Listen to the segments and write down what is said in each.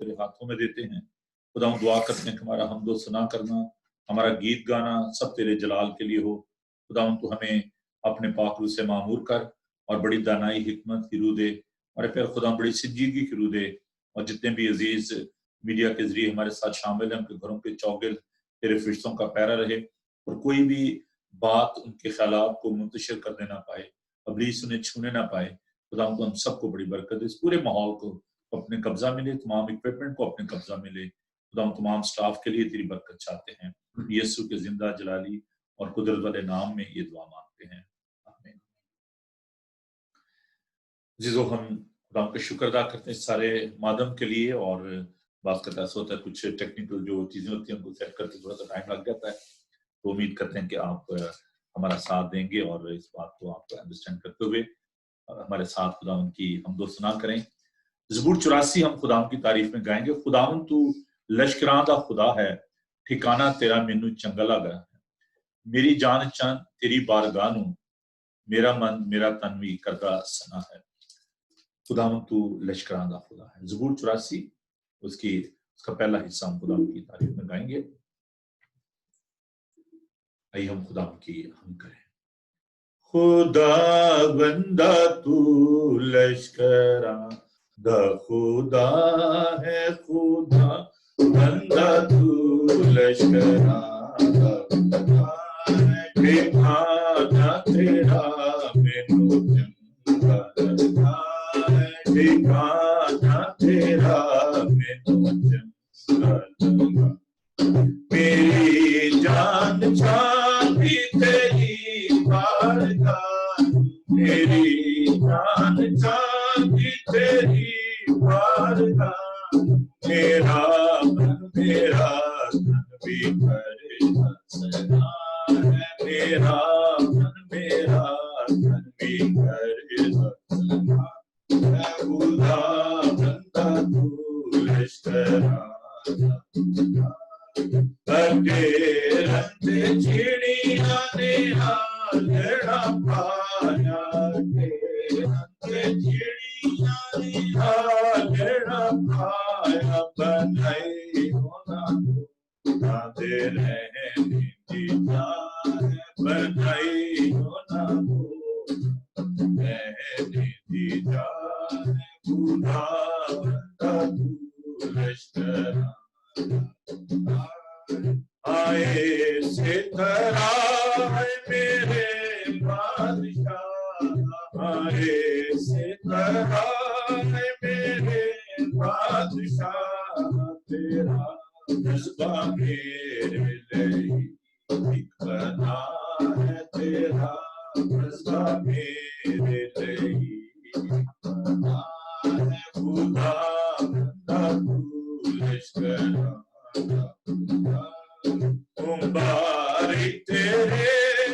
तेरे हाथों में देते हैं। खुदा हम दुआ करते हैं कि हमारा हमदो सना करना, हमारा गीत गाना सब तेरे जलाल के लिए हो। खुदा तू हमें अपने पाक रूह से मामूर कर और बड़ी दानाई हिकमत की रूह दे। हमारे प्यार खुदा बड़ी संजीदगी की रूह दे। और जितने भी अजीज मीडिया के जरिए हमारे साथ शामिल हैं, उनके घरों के चौगिल तेरे फरिश्तों का पैरा रहे और कोई भी बात उनके ख्यालात को मुंतशिर करने ना पाए, अबलीस उन्हें छूने ना पाए। खुदा को हम सबको बड़ी बरकत दे, इस पूरे माहौल को अपने कब्जा में ले, तमाम इक्विपमेंट को अपने कब्जा में ले। खुदा हम तमाम स्टाफ के लिए तेरी बरकत चाहते हैं। यीशु के जिंदा जलाली और कुदरत वाले नाम में ये दुआ मांगते हैं, आमीन। जिसो हम खुदा का शुक्र अदा करते हैं सारे मादम के लिए। और बात का ऐसा होता है कुछ टेक्निकल जो चीजें होती हैं उनको सेट करके थोड़ा सा टाइम लग जाता है, तो उम्मीद करते हैं कि आप हमारा साथ देंगे और इस बात को आप अंडरस्टैंड करते हुए हमारे साथ खुदावन की हमदो सना करें। ज़बूर 84 हम खुदावन की तारीफ में गाएंगे। खुदावन तू लश्करां दा खुदा है, ठिकाना तेरा मैनू चंगा लगा है। मेरी जान चंद तेरी बारगाह नूं, मेरा मन मेरा तन भी करदा सना है। खुदावन तू लश्करां दा खुदा है। ज़बूर 84 उसका पहला हिस्सा हम खुदावन की तारीफ में गाएंगे। आइए हम खुदा की हम करें। खुदा बंदा तू लश्करां दा खुदा है, खुदा बंदा तू लश्करां दा खुदा है। ठिकाना तेरा मैनू चंगा लगदा है, ठिकाना तेरा मैनू चंगा लगदा। मेरी जान चाहती तेरी बारगाह, मेरी जान चाहती तेरी बारगाह। मेरा मन मेरा तन भी करे सना है, मेरा मन मेरा तन भी करे सना है। खुदा बंदा तू लश्करां करके रंते चिड़िया ने हालड़ा पाया, के रंते चिड़िया ने हालड़ा पाया। बनाई होना खुदा दे रहने की जान, बनाई होना रहने की जान। खुदा बंदा तू लश्करां आए से तरा है मेरे बादशाह, आए से तरा है मेरे बादशाह। तेरा जज्बा मेरे लिए ठिकाना है, तेरा जज्बा मेरे लिए ठिकाना है। खुदा बंदा तू लश्करां मुबारक तेरे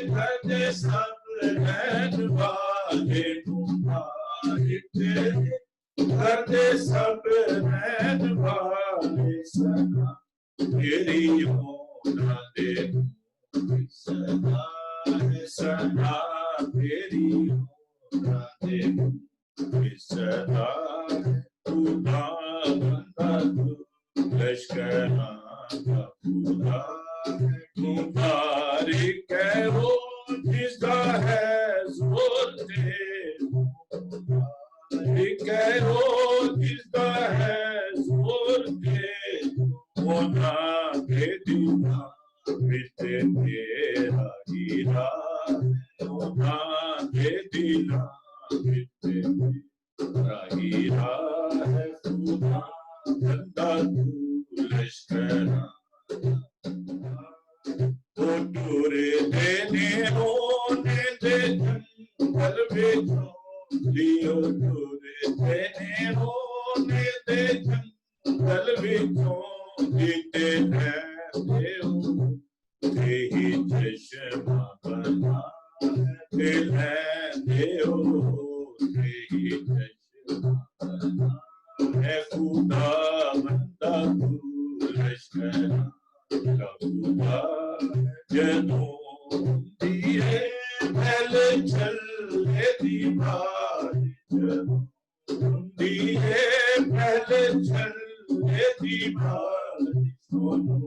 घर सब रहने वाले, मुबारक तेरे घर सब रहने वाले। सना तेरी होना दे सना है, सना तेरी होना दे सना। खुदा बंदा तू लश्करां दा खुदा है। मुबारक है वो जिसका है जोर तेज, मुबारक है वो जिसका है जोर तेज। होना के दीना मिलते तेरा हीरा, होना के दीना मिलते तेरा हीरा है। खुदा बंदा तू लश्करां ओ टूरे देने होने दे जंगल बेचो लियो, टूरे देने होने दे जंगल बेचो। जीते रहते हो तेही चश्मा बना है, रहते हो तेही चश्मा बना है। खुदा बंदा तू लश्करां दा खुदा जनों दिए पहले चले दीवार, जनों दिए पहले चले दी बारी सोनू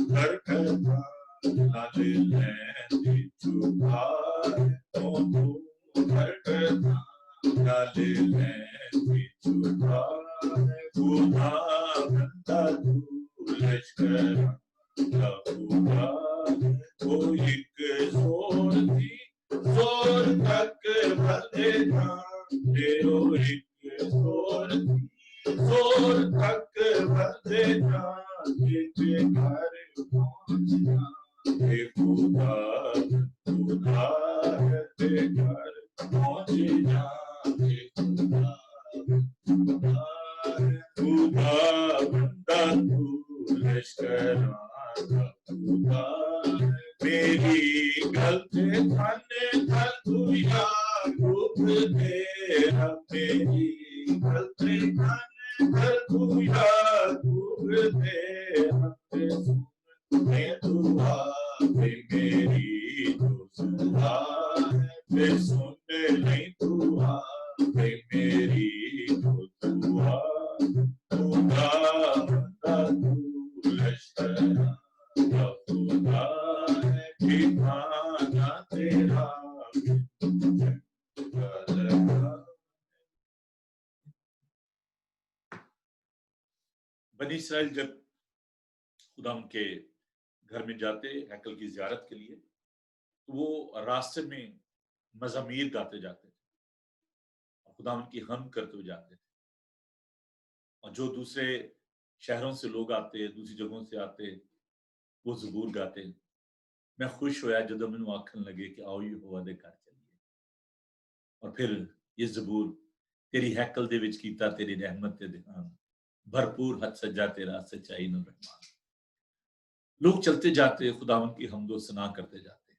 करकता नाले लैंदी चुभार सोनू करकता नाले लैंदी चुभार खुदा बंदा तू लश्कर खुदा वो एक जोर थी जोर तक भले था तेरो एक जोर थी जोर तक भले था तेरे घर पहुंचना हे खुदा खुदा तेरे घर पहुंचना हे खुदा खुदा खुदा बंदा तू लश्कर खुदा मेरी गलती थाने थल तू याकूब तेरा मेरी गलती थाने थल तू याकूब तेरा मैं दुआ मेरी दुआ मैं सुन नहीं दुआ मेरी दुआ खुदा बंदा तू लश्कर खुदा ठिकाना तेरा बनी इस्राइल जब खुदा के घर में जाते हैकल की ज़ियारत के लिए तो वो रास्ते में मज़ामीर गाते जाते थे और खुदा की हम करते हुए जाते थे और जो दूसरे शहरों से लोग आते दूसरी जगहों से आते वो ज़बूर गाते मैं खुश होया जदों मैनू आखन लगे कि आओ यहोवा दे घर चलिए और फिर ये ज़बूर तेरी हैकल दे विच कीता तेरी रहमत ते ध्यान भरपूर हद सजा तेरा सच्चाई न रहमान लोग चलते जाते खुदावन की हमदो सना करते जाते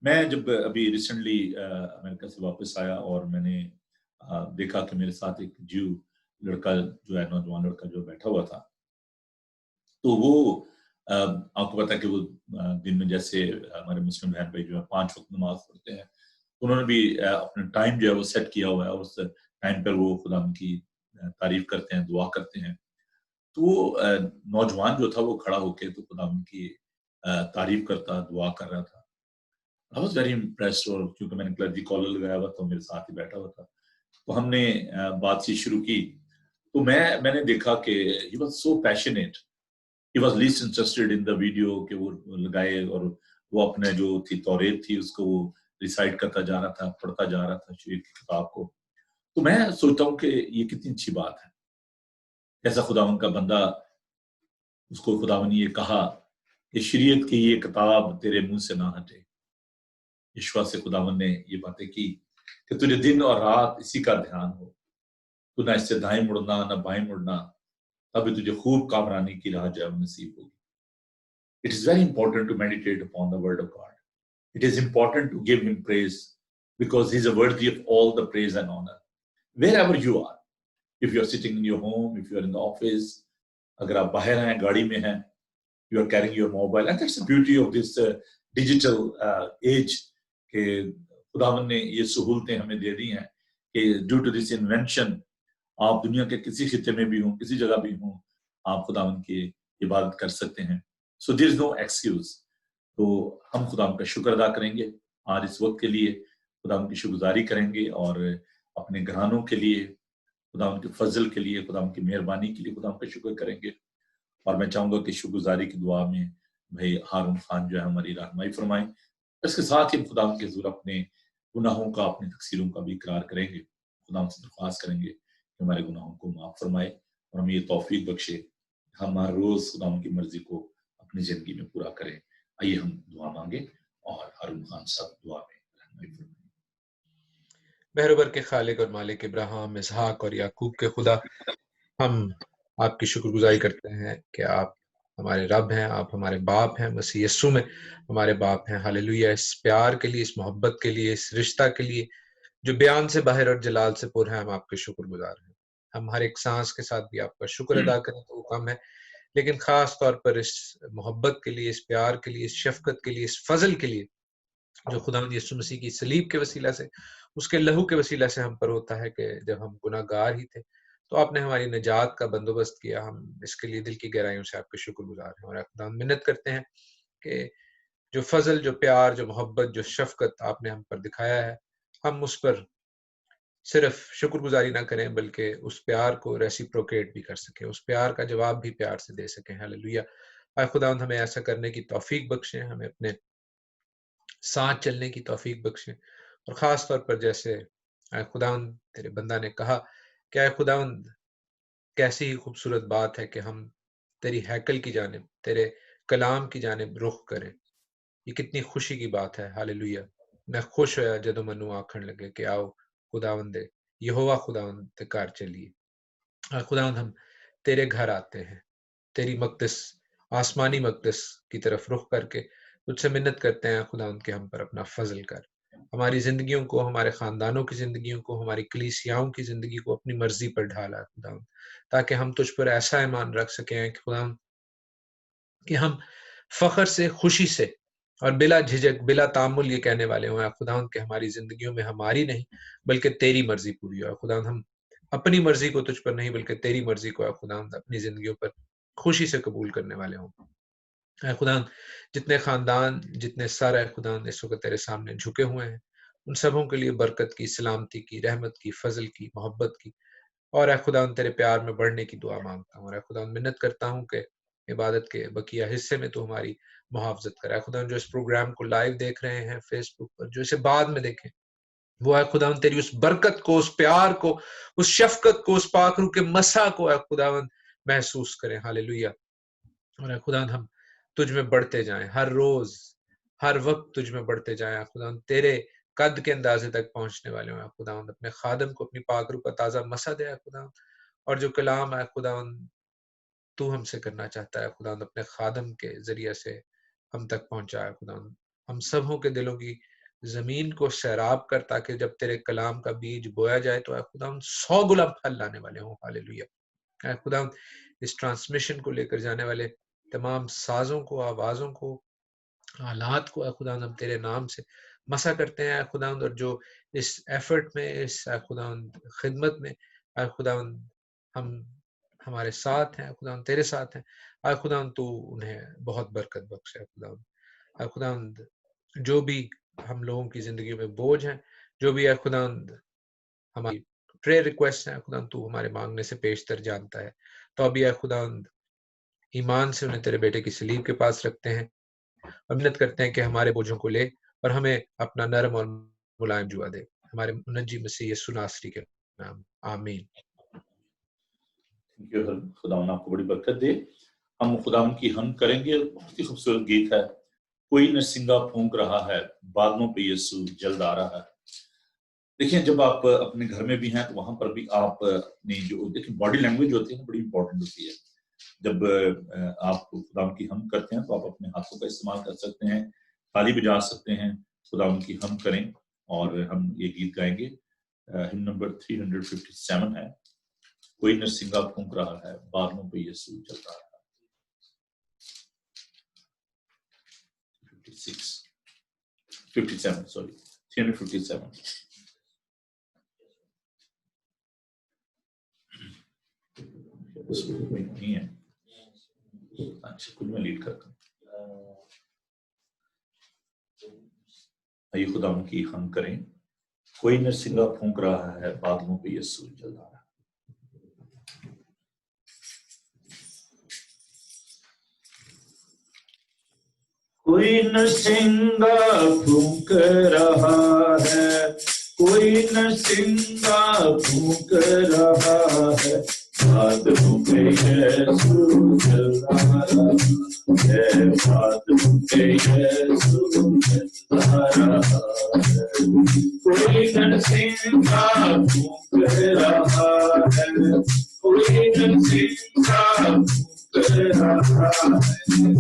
मैं जब अभी रिसेंटली अमेरिका से वापस आया और मैंने देखा कि मेरे साथ एक जीव लड़का जो है नौजवान लड़का जो बैठा हुआ था तो वो आपको पता है कि वो दिन में जैसे हमारे मुस्लिम बहन भाई जो है 5 वक्त नमाज पढ़ते हैं उन्होंने भी अपना टाइम जो है वो सेट किया हुआ है और उस टाइम पर वो खुदा की तारीफ करते हैं दुआ करते हैं तो वो नौजवान जो था वो खड़ा होके तो खुदा की तारीफ करता दुआ कर रहा था आई वाज वेरी इम्प्रेस्ड और क्योंकि मैंने क्लर्जी कॉलर लगाया हुआ था मेरे साथ ही बैठा हुआ था तो हमने बातचीत शुरू की तो मैंने देखा कि he was so passionate he was least interested in the video कि वो लगाए और वो अपने जो थी तौरेत थी उसको वो रिसाइट करता जा रहा था पढ़ता जा रहा था शेर की किताब को तो मैं सोचता हूँ कि ये कितनी अच्छी बात है ऐसा खुदावन का बंदा उसको खुदावन ये कहा कि शरीयत की ये किताब तेरे मुंह से ना हटे ईश्वर से खुदावन ने ये बातें की कि तुझे दिन और रात इसी का ध्यान हो तू ना इससे दाएं मुड़ना ना बाएं मुड़ना तभी तुझे खूब कामरानी की राह जो नसीब होगी it is very important to meditate upon the word of God it is important to give him praise because he is worthy of all the praise and honour wherever you are if you are sitting in your home if you are in the office अगर आप बाहर हैं गाड़ी में हैं you are carrying your mobile and that's the beauty of this digital age कि खुदावन ने ये सहूलतें हमें दे दी हैं कि due to this invention आप दुनिया के किसी खित्ते में भी हों किसी जगह भी हों आप खुदावन की इबादत कर सकते हैं so there is no excuse तो हम खुदावन का शुक्र अदा करेंगे आज इस वक्त के लिए खुदावन की शुक्रगुजारी करेंगे और अपने घरानों के लिए खुदावन के फजल के लिए खुदावन की मेहरबानी के लिए खुदावन का शुक्र करेंगे और मैं चाहूंगा कि शुक्रगुजारी की दुआ में भाई हारून खान जो है हमारी रहनुमाई फरमाएं इसके साथ ही खुदावन के हुजूर अपने गुनाहों का अपनी तकसीरों का भी इकरार करेंगे खुदावन से दरख्वास्त करेंगे कि हमारे गुनाहों को माफ फरमाए और हमें ये तौफीक बख्शे हम हर रोज खुदावन की मर्जी को अपनी जिंदगी में पूरा करें आइए हम दुआ मांगे और हारून खान साहब दुआ में रहनुमाई फरमाएं बहरबर के खालिक और मालिक इब्राहिम इसहाक और याकूब के खुदा हम आपकी शुक्रगुजारी करते हैं कि आप हमारे रब हैं आप हमारे बाप हैं मसीह यीशु में हमारे बाप हैं हालेलुया इस प्यार के लिए इस मोहब्बत के लिए इस रिश्ता के लिए जो बयान से बाहर और जलाल से पुर है हम आपके शुक्रगुजार हैं हम हर एक सांस के साथ भी आपका शुक्र अदा करें तो वो कम है लेकिन खास तौर पर इस मोहब्बत के लिए इस प्यार के लिए इस शफकत के लिए इस फजल के लिए जो खुदावंद यीशु मसीह की सलीब के वसीला से उसके लहू के वसीला से हम पर होता है कि जब हम गुनाहगार ही थे तो आपने हमारी निजात का बंदोबस्त किया। हम इसके लिए दिल की गहराइयों से आपके शुक्रगुजार हैं और खुदा हम मिन्नत करते हैं कि जो फजल, जो प्यार, जो मोहब्बत, जो शफकत आपने हम पर दिखाया है, हम उस पर सिर्फ शुक्रगुजारी ना करें बल्कि उस प्यार को रेसिप्रोकेट भी कर सकें, उस प्यार का जवाब भी प्यार से दे सकें। हालेलुया। आए खुदावंद हमें ऐसा करने की तौफीक बख्शें, हमें अपने साथ चलने की तौफीक बख्शें। और ख़ास तौर पर जैसे आए खुदावंद तेरे बंदा ने कहा कि आए खुदावंद कैसी ही खूबसूरत बात है कि हम तेरी हैकल की जानिब, तेरे कलाम की जानिब रुख करें। ये कितनी खुशी की बात है। हालेलुया। मैं खुश होया जदों मैनू आखण लगे कि आओ खुदावंद दे यहोवा खुदावंद दे घर चलिए। खुदावंद हम तेरे घर आते हैं, तेरी मक़दस आसमानी मक़दस की तरफ रुख करके तुझसे मिन्नत करते हैं खुदावंद के हम पर अपना फजल कर, हमारी जिंदगियों को, हमारे खानदानों की जिंदगियों को, हमारी कलीसियाओं की जिंदगी को अपनी मर्जी पर ढाला खुदावंद, ताकि हम तुझ पर ऐसा ईमान रख सकें कि खुदावंद कि हम फख्र से, खुशी से और बिला झिझक, बिला तामुल ये कहने वाले हों खुदावंद कि हमारी जिंदगियों में हमारी नहीं बल्कि तेरी मर्जी पूरी हो। खुदावंद हम अपनी मर्जी को तुझ पर नहीं बल्कि तेरी मर्जी को खुदावंद अपनी जिंदगियों पर खुशी से कबूल करने वाले हों। खुदावंद जितने खानदान, जितने सर है खुदावंद इस वक्त तेरे सामने झुके हुए हैं, उन सबों के लिए बरकत की, सलामती की, रहमत की, फजल की, मोहब्बत की और खुदावंद तेरे प्यार में बढ़ने की दुआ मांगता हूँ। और खुदावंद मिन्नत करता हूँ कि इबादत के बकिया हिस्से में तो हमारी मुहाफ़ज़त करे। खुदावंद जो इस प्रोग्राम को लाइव देख रहे हैं फेसबुक पर, जो इसे बाद में देखें, वो खुदावंद तेरी उस बरकत को, उस प्यार को, उस शफकत को, उस पाक रूह के मसा को खुदावंद महसूस करें। हालेलुया। और खुदावंद हम तुझ में बढ़ते जाएं, हर रोज हर वक्त तुझ में बढ़ते जाएं खुदावंद, तेरे कद के अंदाजे तक पहुंचने वाले हो खुदावंद। अपने खादम को अपनी पाक रूह का ताज़ा मसा दे खुदावंद, और जो कलाम है खुदावंद तू हमसे करना चाहता है खुदावंद अपने खादम के जरिए से हम तक पहुंचाए खुदावंद। हम सबों के दिलों की जमीन को सैराब कर, ताकि जब तेरे कलाम का बीज बोया जाए तो खुदावंद 100 गुना फल लाने वाले हों। हालेलुया। खुदावंद इस ट्रांसमिशन को लेकर जाने वाले तमाम साजों को, आवाजों को, हालात को खुदावंद हम तेरे नाम से मसा करते हैं खुदावंद, और जो इस एफर्ट में, इस खुदावंद खिदमत में खुदावंद हम हमारे साथ हैं खुदावंद, तेरे साथ हैं खुदावंद, तू उन्हें बहुत बरकत बख्शे खुदावंद। खुदावंद जो भी हम लोगों की जिंदगी में बोझ हैं, जो भी खुदावंद हमारी प्रेयर रिक्वेस्ट है खुदावंद, तू हमारे मांगने से पेशतर जानता है। तो अभी खुदावंद ईमान से उन्हें तेरे बेटे की सलीब के पास रखते हैं और मिन्नत करते हैं कि हमारे बोझों को ले और हमें अपना नरम और मुलायम जुआ दे, हमारे मुनज्जी मसीह यीशु नासरी के नाम, आमीन। खुदावन आपको बड़ी बरकत दे। हम खुदावन की हम करेंगे। बहुत ही खूबसूरत गीत है, कोई नरसिंगा फूंक रहा है, बादलों पे यीशु जल्द आ रहा है। देखिए, जब आप अपने घर में भी हैं तो वहां पर भी आप अपनी जो देखिए बॉडी लैंग्वेज होती है बड़ी इंपॉर्टेंट होती है। जब आप खुदावन की हम करते हैं तो आप अपने हाथों का इस्तेमाल कर सकते हैं, ताली बजा सकते हैं, खुदावन की हम करें और हम ये गीत गाएंगे। हिम नंबर 357 है, कोई नरसिंगा फूंक रहा है, बादलों पे यीशु चल रहा है। 57 सॉरी 357। नहीं है, अच्छा कुछ मैं लीड करता हूँ। आइए खुदा उनकी हम करें। कोई नरसिंगा फूंक रहा है, बादलों पे यीशु चल रहा है। कोई नरसिंगा फूंक रहा है, कोई नरसिंगा फूंक रहा है, बादलों पे यीशु चल रहा है, बादलों पे यीशु चल रहा है। कोई नरसिंगा फूंक रहा है, कोई नरसिंगा फूंक रहा है,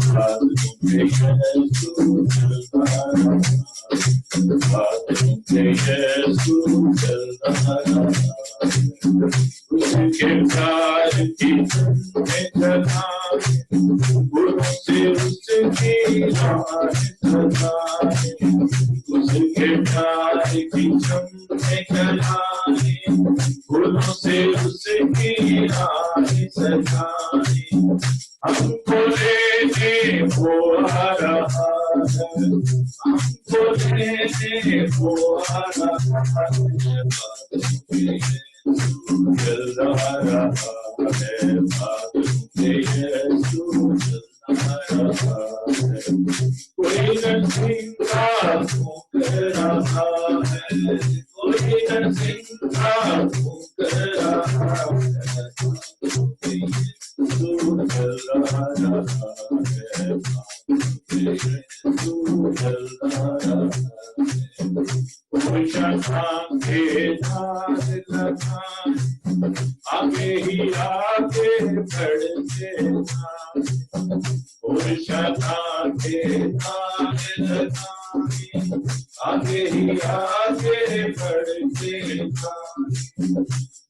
बादलों पे यीशु चल रहा है, बादलों पे यीशु चल रहा है। उसके प्यार की में चला, उससे उसकी राह चला, के प्यार की चमके चलाए, फूलों से उसकी राह सजाए, हमको लेने वो आ रहा है, हमको लेने वो आ रहा है, चल रहा है, बादलों पे यीशु चल रहा है, कोई नरसिंगा फूंक रहा है, कोई नरसिंगा फूंक रहा है, बादलों पे यीशु चल रहा है, यीशु चल रहा है, कोई शैतान के धार लगाए, आगे ही आगे बढ़ते जाए, कोई शैतान के धार लगाए, आगे ही आगे बढ़ते जाए,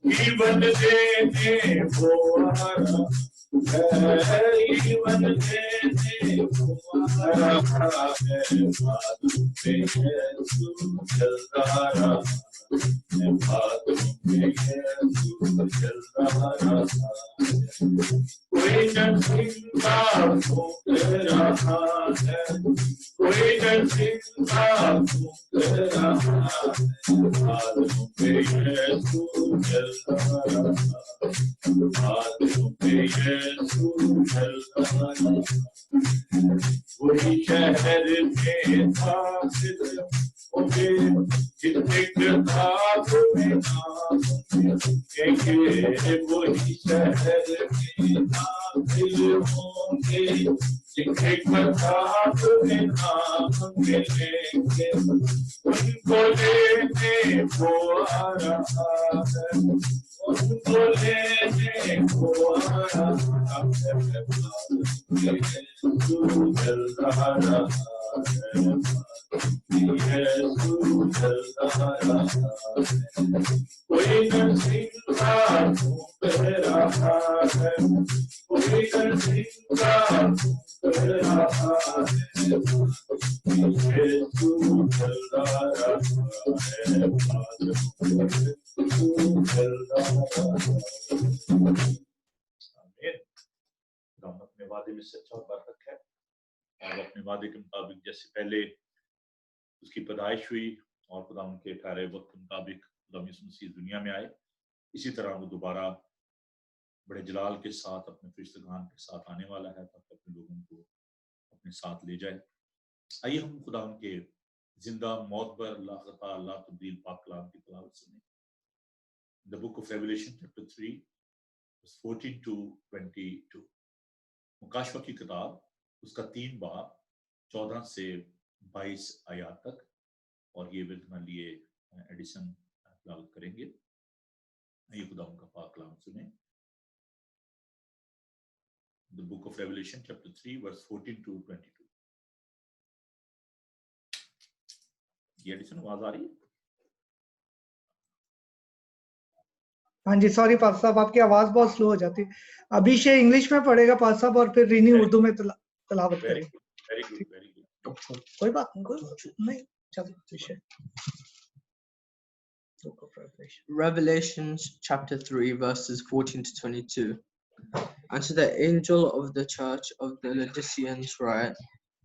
जीवन देने वो आ रहा है, जीवन देने वो आ रहा है, बादलों पे यीशु चल रहा है, बादलों पे यीशु चल रहा है, कोई नरसिंगा फूंक रहा है, कोई नरसिंगा फूंक रहा है, बादलों पे यीशु चल रहा है, बादलों पे यीशु चल रहा है, वही शहर में दाखिल होंगे जितने किताब में नाम होंगे, वही शहर में दाखिल होंगे जितने किताब में नाम मिलेंगे, उनको लेने वो आ रहा है, उनको लेने को आ रहा है, यीशु चल रहा है, यीशु चल रहा है, कोई नरसिंगा फूंक रहा है, कोई नरसिंगा फूंक रहा है, यीशु चल रहा है, हम अपने वादे में सच्चा और बरकत है, और अपने वादे के मुताबिक जैसे पहले उसकी पैदाइश हुई और खुदा उनके ठहरे वक्त के मुताबिक खुदा यीशु मसीह दुनिया में आए, इसी तरह वो दोबारा बड़े जलाल के साथ अपने फरिश्तेगान के साथ आने वाला है ताकि अपने लोगों को अपने साथ ले जाए। आइए हम खुदा उनके जिंदा मौतबर लाखता ला तब्दील पाक कलाम की तिलावत सुने। The book of Revelation chapter 3 verse 14 to 22। मुकाशवा की किताब उसका 3 बाब 14 से 22 आयत तक, और ये विधना लिए एडिसन तिलावत करेंगे। ये खुदा उनका पाक कलाम सुने। The book of Revelation chapter 3 verse 14 to 22। ये एडिसन आवाज आ रही है? हाँ जी, सॉरी पास साहब, आपकी आवाज बहुत स्लो हो जाती है। अभी से इंग्लिश में पढ़ेगा पास साहब और फिर रीनी उर्दू में तिलावत करेंगे। Very good, very good. कोई बात नहीं, चलो। Revelations chapter 3 verses 14 to 22. And to the angel of the church of the Laodiceans write,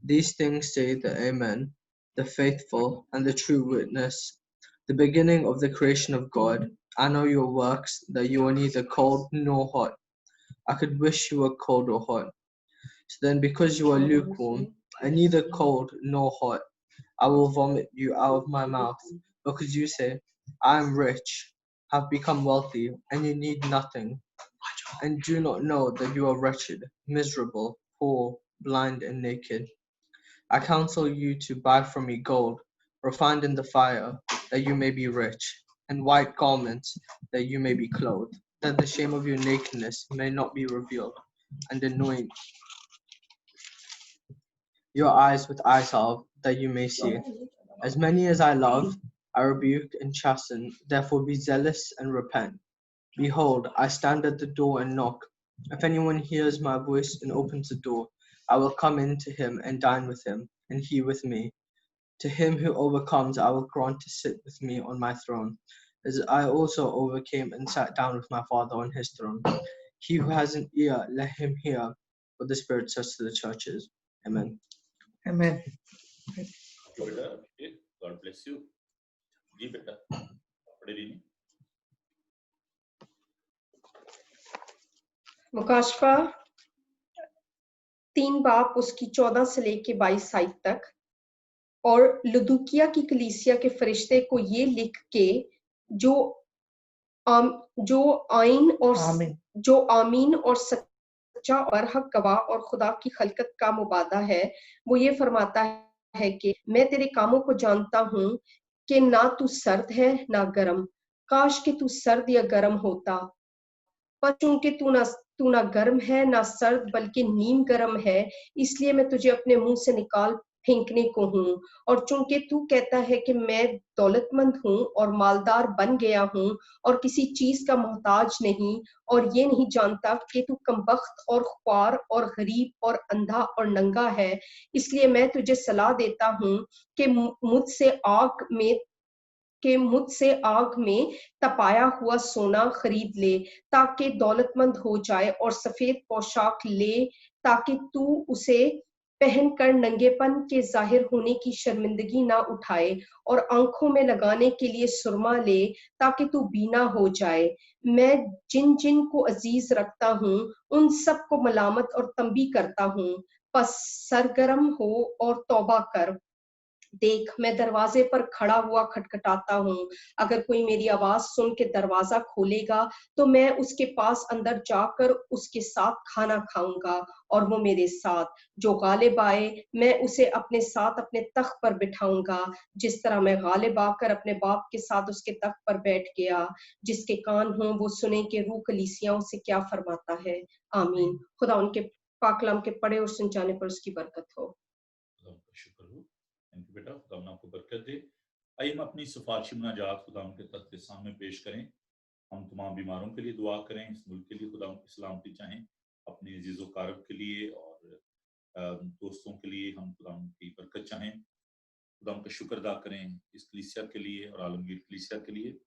these things say the Amen, the faithful and the true witness, the beginning of the creation of God. I know your works, that you are neither cold nor hot. I could wish you were cold or hot. So then, because you are lukewarm and neither cold nor hot, I will vomit you out of my mouth. Because you say, I am rich, have become wealthy, and you need nothing, and do not know that you are wretched, miserable, poor, blind, and naked. I counsel you to buy from me gold, refined in the fire, that you may be rich, and white garments, that you may be clothed, that the shame of your nakedness may not be revealed, and anoint your eyes with eye salve, that you may see. As many as I love, I rebuke and chasten. Therefore be zealous and repent. Behold, I stand at the door and knock. If anyone hears my voice and opens the door, I will come in to him and dine with him, and he with me. To him who overcomes, I will grant to sit with me on my throne, as I also overcame and sat down with my Father on his throne. He who has an ear, let him hear what the Spirit says to the churches. Amen. Amen. बेटा, God bless you. जी बेटा, पढ़े रही। मुकाशफा 3 बाब उसकी 14 से लेके 22 आयत तक। और लुदुकिया की कलीसिया के फरिश्ते को ये लिख के जो आमीन और सच्चा और हक गवाह और खुदा की खलकत का मुबादा है, वो ये फरमाता है कि मैं तेरे कामों को जानता हूँ कि ना तू सर्द है ना गर्म। काश कि तू सर्द या गर्म होता, पर चूंकि तू ना गर्म है ना सर्द बल्कि नीम गर्म है, इसलिए मैं तुझे अपने मुंह से निकाल फेंकने को हूँ। और चूंकि तू कहता है कि मैं दौलतमंद हूँ और मालदार बन गया हूँ और किसी चीज का मोहताज नहीं, और ये नहीं जानता कि तू कमबख्त और ख्वार और गरीब और अंधा और नंगा है, इसलिए मैं तुझे सलाह देता हूँ कि मुझसे आग में तपाया हुआ सोना खरीद ले, ताकि दौलतमंद हो जाए, और सफेद पोशाक ले ताकि तू उसे पहनकर नंगेपन के जाहिर होने की शर्मिंदगी ना उठाए, और आंखों में लगाने के लिए सुरमा ले ताकि तू बीना हो जाए। मैं जिन जिन को अजीज रखता हूँ उन सब को मलामत और तंबी करता हूँ, बस सरगर्म हो और तौबा कर। देख, मैं दरवाजे पर खड़ा हुआ खटखटाता हूँ। अगर कोई मेरी आवाज सुन के दरवाजा खोलेगा तो मैं उसके पास अंदर जाकर उसके साथ खाना खाऊंगा और वो मेरे साथ। जो गालिब आए मैं उसे अपने साथ अपने तख्त पर बिठाऊंगा, जिस तरह मैं गालिब आकर अपने बाप के साथ उसके तख्त पर बैठ गया। जिसके कान हों वो सुने कि रूह कलीसियाओं से क्या फरमाता है। आमीन। खुदा उनके पाक कलाम के पढ़े और सुनचाने पर उसकी बरकत हो। शुक्र हो। थैंक यू बेटा, खुदा आपको बरकत दे। आइए हम अपनी सिफारिशी मुनाजात खुदा के तख्त के सामने पेश करें। हम तमाम बीमारों के लिए दुआ करें, इस मुल्क के लिए खुदा की सलामती चाहें, अपने अजीज़ो कारब के लिए और दोस्तों के लिए हम खुदा की बरकत चाहें। खुदा का शुक्र अदा करें इस कलीसिया के लिए और आलमगीर कलीसिया के लिए।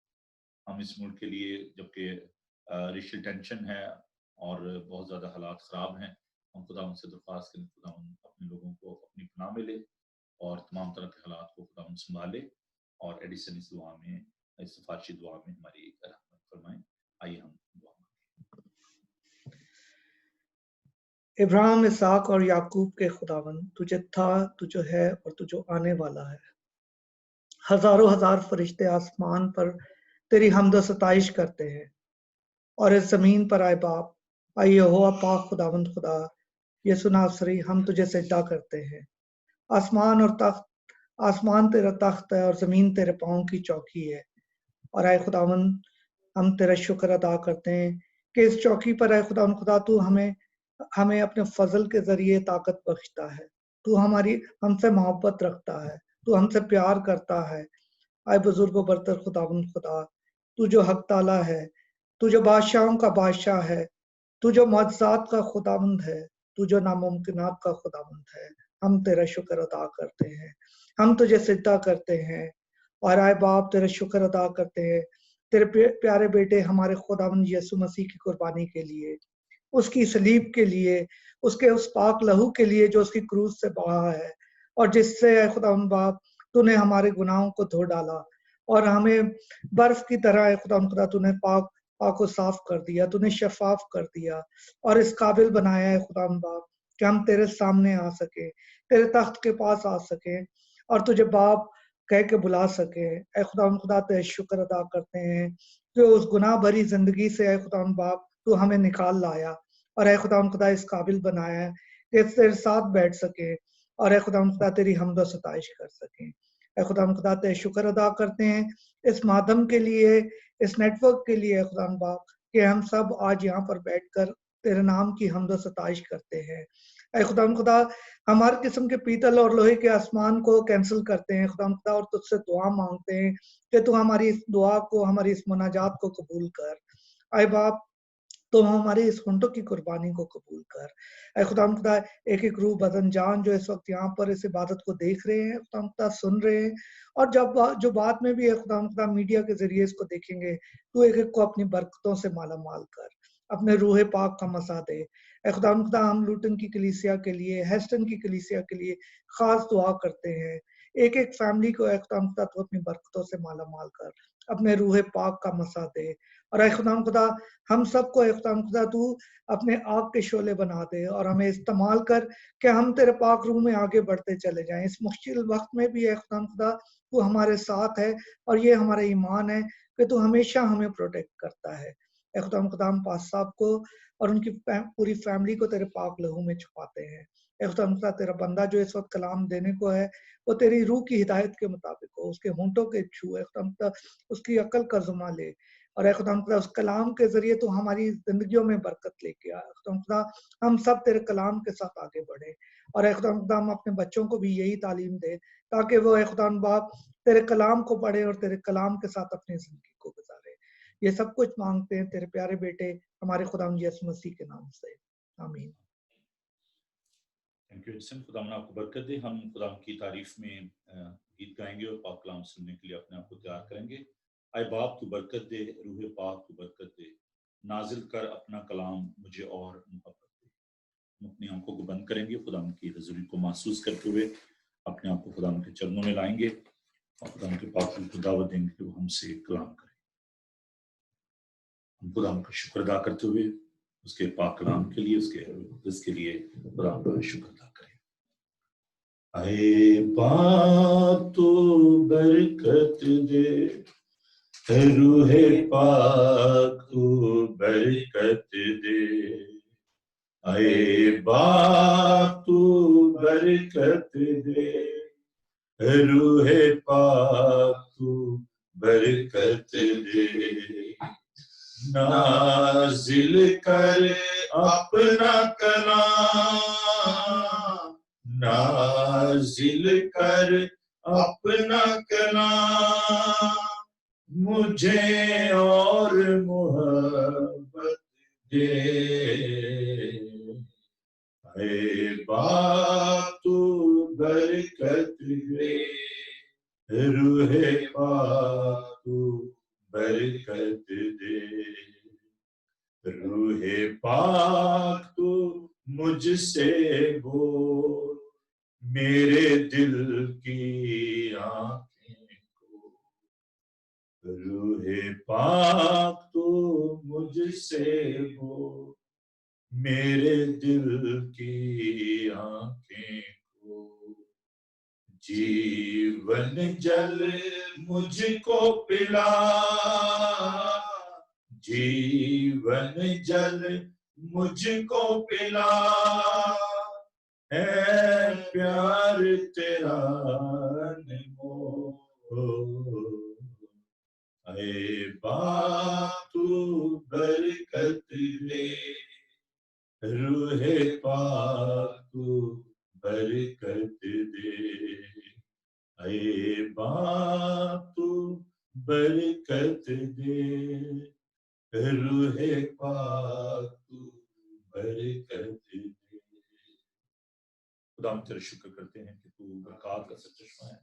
हम इस मुल्क के लिए, जबकि रेशियल टेंशन है और बहुत ज़्यादा हालात ख़राब हैं, हम खुदा उनसे दरख्वास्त करें खुदा अपने लोगों को अपनी पनाह में ले और तमाम तरह के हालात को खुदा संभाले। और एडिसन इस दुआ में, इस सिफारिशी दुआ में हमारी रहमत फरमाएं। आइए हम दुआ मांगें। इब्राहिम, इसहाक और याकूब के खुदावन, तुझे था, तुझे है और तुझे आने वाला है। हजारों हजार फरिश्ते आसमान पर तेरी हमद सताइश करते हैं, और इस जमीन पर आए बाप, आए यहोवा पाक खुदावंद खुदा यीशु नासरी, हम तुझे सजदा करते हैं। आसमान तेरा तख्त है और जमीन तेरे पाँव की चौकी है। और आए खुदावंद, हम तेरा शुक्र अदा करते हैं कि इस चौकी पर आए खुदावंद खुदा तू हमें अपने फजल के जरिए ताकत बख्शता है। तू हमसे मोहब्बत रखता है, तू हमसे प्यार करता है। आए बुजुर्गो बरतर खुदावंद खुदा, तू जो हक ताला है, तू जो बादशाहों का बादशाह है, तू जो मौजज़ात का खुदावंद है, तू जो नामुमकिनात का खुदावंद है, हम तेरा शुक्र अदा करते हैं, हम तुझे सिजदा करते हैं। और आए बाप, तेरा शुक्र अदा करते हैं तेरे प्यारे बेटे हमारे खुदावंद यीशु मसीह की कुर्बानी के लिए, उसकी सलीब के लिए, उसके उस पाक लहू के लिए जो उसकी क्रूज से बहा है, और जिससे खुदावंद बाप तूने हमारे गुनाहों को धो डाला और हमें बर्फ की तरह खुदा तूने पाक को साफ कर दिया, तूने शफाफ कर दिया और इस काबिल बनाया है खुदावंद बाप कि हम तेरे सामने आ सके, तेरे तख्त के पास आ सके और तुझे बाप कह के बुला सके। ऐ खुदावंद खुदा, तेरे शुक्र अदा करते हैं कि उस गुनाह भरी जिंदगी से ऐ खुदावंद बाप तू हमें निकाल लाया और ऐ खुदावंद खुदा इस काबिल बनाया है कि तेरे साथ बैठ सके और ऐ खुदावंद खुदा तेरी हमद सताइश कर सके। ऐ खुदावंद खुदा, तेरे शुक्र अदा करते हैं इस माध्यम के लिए, इस नेटवर्क के लिए खुदावंद बाप कि हम सब आज यहाँ पर बैठकर तेरे नाम की हमद सताइश करते हैं। ऐ खुदावंद खुदा, हम हर किस्म के पीतल और लोहे के आसमान को कैंसिल करते हैं खुदावंद खुदा और तुझसे दुआ मांगते हैं कि तू हमारी इस दुआ को, हमारी इस मुनाजात को कबूल कर। आए बाप, तो हमारे इस होंठों की कुर्बानी को कबूल कर। ऐ खुदा एक एक रूह बदन जान जो इस वक्त यहाँ पर इस इबादत को देख रहे हैं, खुदा सुन रहे हैं, और जब जो बाद में भी है खुदा मीडिया के जरिए इसको देखेंगे, तू एक एक को अपनी बरकतों से माला माल कर, अपने रूह पाक का मसा दे। ऐ खुदा हम लूटन की कलीसिया के लिए, हेस्टन की कलीसिया के लिए खास दुआ करते हैं। एक एक फैमिली को ऐ खुदा तू अपनी बरकतों से माला माल कर, अपने रूह पाक का मसा दे। और ऐ खुदा हम सबको ऐ खुदा तू अपने आग के शोले बना दे और हमें इस्तेमाल कर कि हम तेरे पाक रूह में आगे बढ़ते चले जाएं। इस मुश्किल वक्त में भी ऐ खुदा तू हमारे साथ है, और ये हमारा ईमान है कि तू हमेशा हमें प्रोटेक्ट करता है। ऐ खुदा हम पास साहब को और उनकी पूरी फैमिली को तेरे पाक लहू में छुपाते हैं। ऐ खुदा तेरा बंदा जो इस वक्त कलाम देने को है, वो तेरी रूह की हिदायत के मुताबिक हो, उसके होंठों के छू, खुदा उसकी अकल का जुमा ले, और खुदा उस कलाम के जरिए तू हमारी जिंदगियों में बरकत लेके आ। खुदा हम सब तेरे कलाम के साथ आगे बढ़े, और खुदा हम अपने बच्चों को भी यही तालीम दे ताकि वो खुदा बाप तेरे कलाम को पढ़े और तेरे कलाम के साथ अपनी जिंदगी को गुजारे। ये सब कुछ मांगते हैं तेरे प्यारे बेटे हमारे खुदा यीशु मसीह के नाम से, आमीन। Thank you Edison. खुदा आपको बरकत दे। हम खुदा की तारीफ में गीत गाएंगे और पाक कलाम सुनने के लिए अपने आप को तैयार करेंगे। आए बाप तू बरकत दे, रूह पाक तू बरकत दे, नाजिल कर अपना कलाम मुझे और मोहब्बत दे। हम अपनी आंखों को बंद करेंगे, खुदा की हजूरी को महसूस करते हुए अपने आप को खुदा के चरणों में लाएंगे और खुदा के पाक को दावत देंगे कि वो हमसे कलाम करें। हम खुदा का शुक्र अदा करते हुए उसके पाक कलाम के लिए, उसके लिए खुदा का शुक्र अदा करें। आए बाप तू बरकत दे, रूह पाक तू बरकत दे। आए बाप तू बरकत दे, रूह पाक तू बरकत दे। नाजिल कर अपना कलाम, नाजिल कर अपना कलाम मुझे और मोहब्बत दे। ऐ बाप तू बरकत दे, रूह पाक तू बरकत दे। रूह पाक तू मुझसे बोल, मेरे दिल की आंखें को। रूह पाक तू मुझसे बोल, मेरे दिल की आंखें को। जीवन जल मुझको पिला, जीवन जल मुझको पिला, है प्यार तेरा अनमोल। ऐ बाप तू बरकत दे, रूह पाक तू बरकत दे। ऐ बाप तू बरकत दे, रूह पाक तू बरकत दे। खुदा हम तेरा शुक्र करते हैं कि तू बरकत का सरचश्मा है।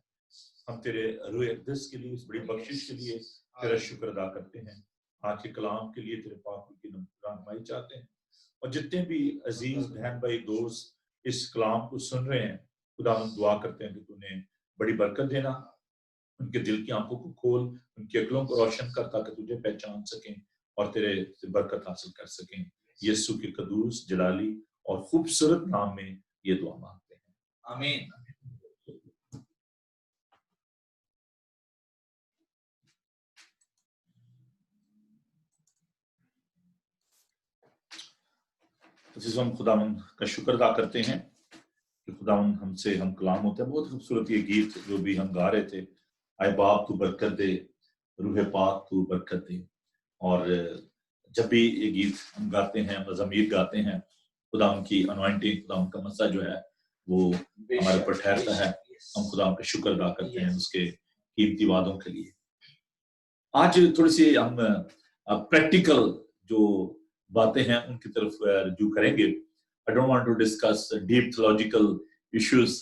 हम तेरे रूह अक़दस के लिए, इस बड़ी बख्शिश के लिए तेरा शुक्र अदा करते हैं। आज के कलाम के लिए तेरे पाक की रहनुमाई चाहते हैं, और जितने भी अजीज बहन भाई दोस्त इस कलाम को सुन रहे हैं, खुदा हम दुआ करते हैं कि तूने बड़ी बरकत देना, उनके दिल की आंखों को खोल, उनकी अक्लों को रोशन कर, ताकि तुझे पहचान सकें और तेरे से बरकत हासिल कर सकें। यीशु के कदूस जलाली और खूबसूरत नाम में ये दुआ मांगते हैं, आमीन। हम खुदा का शुक्र अदा करते हैं कि खुदा हमसे हम कलाम होते हैं। बहुत खूबसूरत ये गीत जो भी हम गा रहे थे, आए बाप तू बरकत दे, रूह पाक तू बरकत दे। और जब भी ये गीत हम गाते हैं, मज़ामीर गाते हैं, खुदा की अनॉइंटिंग, खुदा का मसा जो है वो हमारे ऊपर ठहरता है। हम खुदा का शुक्र अदा करते हैं उसके कीमती वादों के लिए। आज थोड़ी सी हम प्रैक्टिकल जो बातें हैं उनकी तरफ रुजू करेंगे। I don't want to discuss deep theological issues.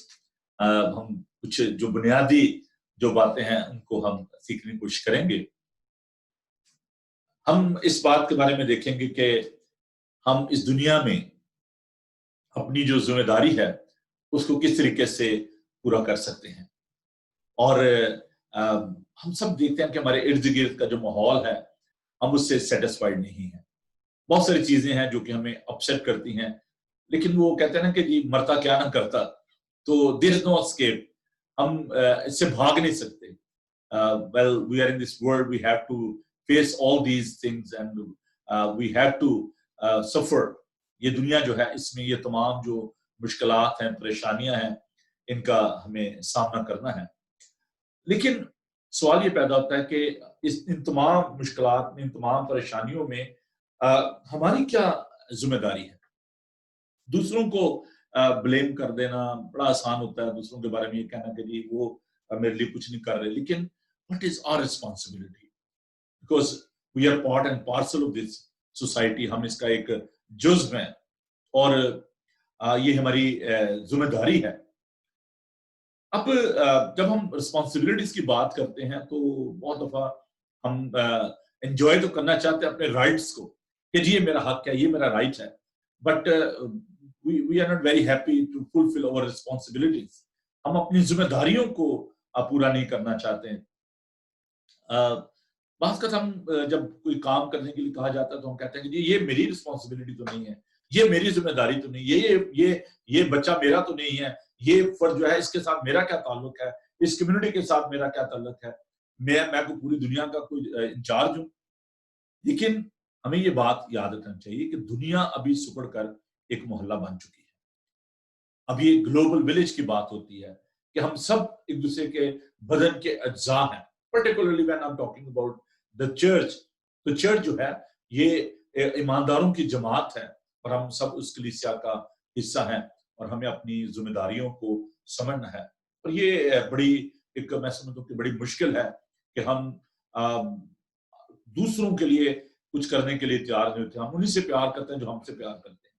हम कुछ जो बुनियादी जो बातें हैं उनको हम सीखने की कोशिश करेंगे। हम इस बात के बारे में देखेंगे कि हम इस दुनिया में अपनी जो जिम्मेदारी है उसको किस तरीके से पूरा कर सकते हैं। और हम सब देखते हैं कि हमारे इर्द गिर्द का जो माहौल है हम उससे सेटिस्फाइड नहीं है। बहुत सारी चीजें हैं जो कि हमें अपसेट करती हैं, लेकिन वो कहते हैं ना कि जी मरता क्या ना करता, तो देयर इज नो एस्केप। हम इससे भाग नहीं सकते। Well we are in this world, we have to face all these things and we have to suffer. ये दुनिया जो है इसमें ये तमाम जो मुश्किलात हैं, परेशानियां हैं, इनका हमें सामना करना है। लेकिन सवाल ये पैदा होता है कि इन तमाम मुश्किलात में, इन तमाम परेशानियों में हमारी क्या जिम्मेदारी है। दूसरों को ब्लेम कर देना बड़ा आसान होता है, दूसरों के बारे में ये कहना कि जी वो मेरे लिए कुछ नहीं कर रहे, लेकिन what is our responsibility, because we are part and parcel of this society. हम इसका एक जुज़्व हैं और ये हमारी जिम्मेदारी है। अब जब हम रिस्पॉन्सिबिलिटीज की बात करते हैं तो बहुत दफा हम एंजॉय तो करना चाहते हैं अपने राइट्स को कि जी ये मेरा हक है, ये मेरा राइट है, but we are not very happy to fulfil our responsibilities. हम अपनी जिम्मेदारियों को पूरा नहीं करना चाहते हैं। बात हम जब कोई काम करने के लिए कहा जाता है तो हम कहते हैं कि ये मेरी रिस्पॉन्सिबिलिटी तो नहीं है, ये मेरी जिम्मेदारी तो नहीं, ये बच्चा मेरा तो नहीं है, ये फर्ज जो है इसके साथ मेरा क्या ताल्लुक है, इस कम्युनिटी के साथ मेरा क्या ताल्लुक है, मैं को पूरी दुनिया का कोई इंचार्ज हूं। लेकिन हमें ये बात याद रखना चाहिए कि दुनिया अभी सिकुड़ कर एक मोहल्ला बन चुकी है। अभी एक ग्लोबल विलेज की बात होती है कि हम सब एक दूसरे के बदन के अज्जा हैं। Particularly when I am talking about the church, तो चर्च जो है ये ईमानदारों की जमात है और हम सब उस कलीसिया का हिस्सा हैं और हमें अपनी जिम्मेदारियों को समझना है। और ये बड़ी एक मैं समझता हूँ कि बड़ी मुश्किल है कि हम दूसरों के लिए कुछ करने के लिए तैयार नहीं होते। हम उन्हीं से प्यार करते हैं जो हमसे प्यार करते हैं।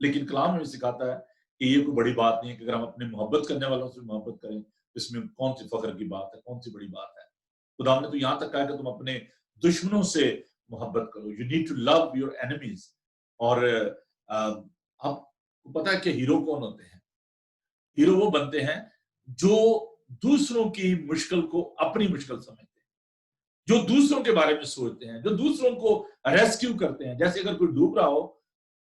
लेकिन कलाम हमें सिखाता है कि ये कोई बड़ी बात नहीं है कि अगर हम अपने मोहब्बत करने वालों से मोहब्बत करें, इसमें कौन सी फख्र की बात है, कौन सी बड़ी बात है। खुदा ने तो यहाँ तक कहा कि तुम अपने दुश्मनों से मोहब्बत करो, you need to love your enemies. और आपको पता है कि हीरो कौन होते हैं? हीरो वो बनते हैं जो दूसरों की मुश्किल को अपनी मुश्किल समझते हैं, जो दूसरों के बारे में सोचते हैं, जो दूसरों को रेस्क्यू करते हैं। जैसे अगर कोई डूब रहा हो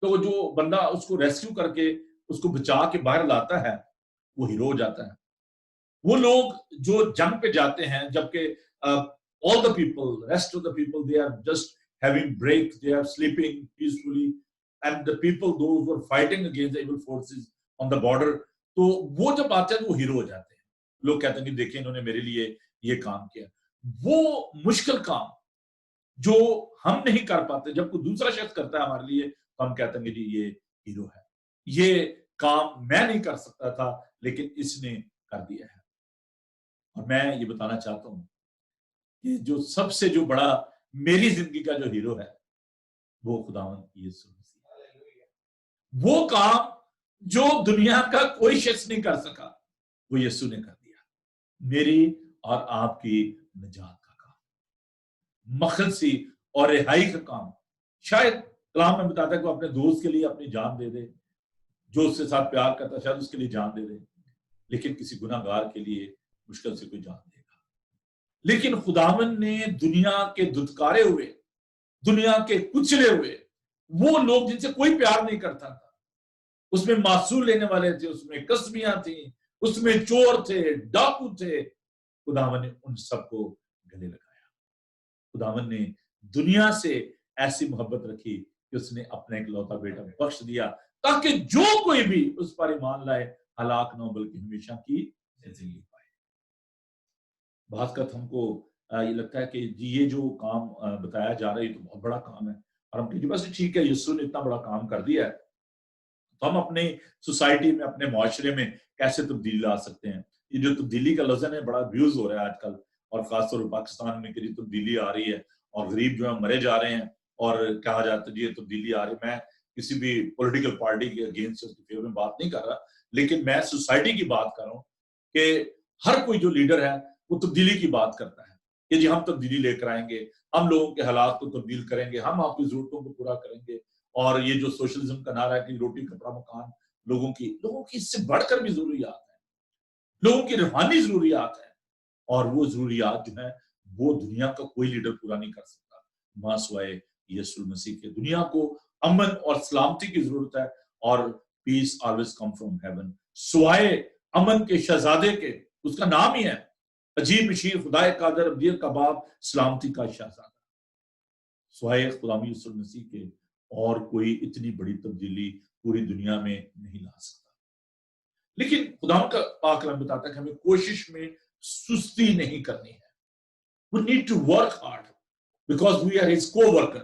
तो जो बंदा उसको रेस्क्यू करके उसको बचा के बाहर लाता है वो हीरो हो जाता है। वो लोग जो जंग पे जाते हैं जबकि all the people, rest of the people, they are just having break, they are sleeping peacefully, and the people those who are fighting against the evil forces on the border, तो वो जब आते हैं वो हीरो हो जाते हैं। लोग कहते हैं कि देखिए इन्होंने मेरे लिए ये काम किया। वो मुश्किल काम जो हम नहीं कर पाते जब कोई दूसरा शख्स करता है हमारे लिए, तो हम कहते हैं कि जी ये हीरो है, ये काम मैं नहीं कर सकता था लेकिन इसने कर दिया है। और मैं ये बताना चाहता हूँ कि जो सबसे जो बड़ा मेरी जिंदगी का जो हीरो है वो खुदावंद यीशु मसीह। वो काम जो दुनिया का कोई शख्स नहीं कर सका वो यीशु ने कर दिया। मेरी और आपकी निजात का काम, मखलसी और रिहाई का काम। शायद कलाम में बताता है कि वो अपने दोस्त के लिए अपनी जान दे दे, जो उसके साथ प्यार करता शायद उसके लिए जान दे दे, लेकिन किसी गुनाहगार के लिए मुश्किल से कोई जान देगा। लेकिन खुदावन ने दुनिया के दुत्कारे हुए, दुनिया के कुचले हुए वो लोग जिनसे कोई प्यार नहीं करता था, उसमें मासूल लेने वाले थे, उसमें कसबियां थी, उसमें चोर थे, डाकू थे, खुदावन ने उन सबको गले लगाया। खुदावन ने दुनिया से ऐसी मोहब्बत रखी कि उसने अपना इकलौता बेटा बख्श दिया ताकि जो कोई भी उस पर ईमान लाए हलाक न हो बल्कि हमेशा की जिंदगी पाए। बात हमको ये लगता है कि ये जो काम बताया जा रहा है ये तो बहुत बड़ा काम है और हम कहते बस ठीक है यीशु ने इतना बड़ा काम कर दिया है तो हम अपने सोसाइटी में, अपने माशरे में कैसे तब्दीली ला सकते हैं। ये जो तब्दीली का लफ्ज़ है बड़ा अब्यूज हो रहा है आजकल और खासतौर पर पाकिस्तान में करीब तब्दीली आ रही है और गरीब जो है मरे जा रहे हैं और कहा जाता है ये तब्दीली आ रही। मैं किसी भी पॉलिटिकल पार्टी के अगेंस्ट उसके फेवर में बात नहीं कर रहा, लेकिन मैं सोसाइटी की बात कर रहा हूँ कि हर कोई जो लीडर है वो तब्दीली की बात करता है कि जी हम तब्दीली लेकर आएंगे, हम लोगों के हालात को तब्दील करेंगे, हम आपकी जरूरतों को पूरा करेंगे। और ये जो सोशलिज्म का नारा है कि रोटी कपड़ा मकान लोगों की इससे बढ़कर भी जरूरियात है, लोगों की रूहानी जरूरियात है, और वो जरूरियात जो है वो दुनिया का कोई लीडर पूरा नहीं कर सकता मां सिवाय यीशु मसीह के। दुनिया को अमन और सलामती की जरूरत है, और peace always come from heaven. सिवाय अमन के शहजादे के, उसका नाम ही है अजीब शीर खुदाए कादर अब्दियत का बाप सलामती का शहजादा। सिवाय खुदा यीशु मसीह के और कोई इतनी बड़ी तब्दीली पूरी दुनिया में नहीं ला सकता। लेकिन खुदा का पाक कलाम बताता है कि हमें कोशिश में सुस्ती नहीं करनी है। We need to work hard because we are his co-worker।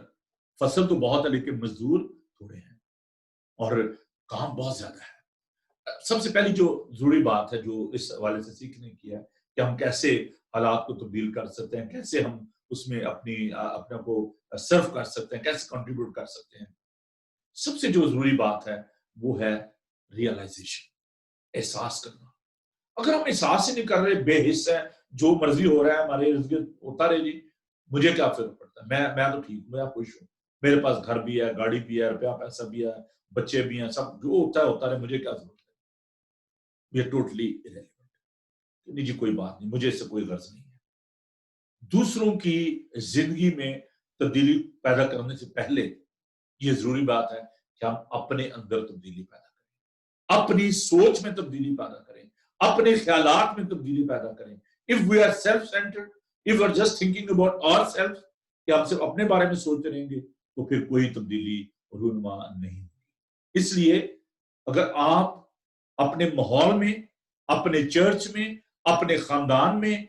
फसल तो बहुत है लेकिन मजदूर थोड़े हैं और काम बहुत ज्यादा है। सबसे पहली जो जरूरी बात है जो इस हवाले से सीखने की है कि हम कैसे हालात को तब्दील कर सकते हैं, कैसे हम उसमें अपने को सर्व कर सकते हैं, कैसे कंट्रीब्यूट कर सकते हैं। सबसे जो जरूरी बात है वो है रियलाइजेशन, एहसास करना। अगर हम एहसास ही नहीं कर रहे, बेहिस है, जो मर्जी हो रहा है हमारे इर्द गिर्द होता रहे जी, मुझे क्या फर्क पड़ता है, मैं तो ठीक हूं, मैं खुश हूं, मेरे पास घर भी है, गाड़ी भी है, रुपया पैसा भी है, बच्चे भी हैं, सब जो होता रहे, मुझे क्या जरूरत है। ये टोटली इरेलेवेंट। नहीं जी कोई बात नहीं, मुझे इससे कोई गर्ज नहीं है। दूसरों की जिंदगी में तब्दीली पैदा करने से पहले ये जरूरी बात है कि हम अपने अंदर तब्दीली पैदा करें, अपनी सोच में तब्दीली पैदा करें, अपने ख्यालात में तब्दीली पैदा करें। If we are self centred, if we are just thinking about ourself, कि हम सिर्फ अपने बारे में सोचते रहेंगे, तो फिर कोई तब्दीली रूनुमा नहीं होगी। इसलिए अगर आप अपने माहौल में, अपने चर्च में, अपने खानदान में,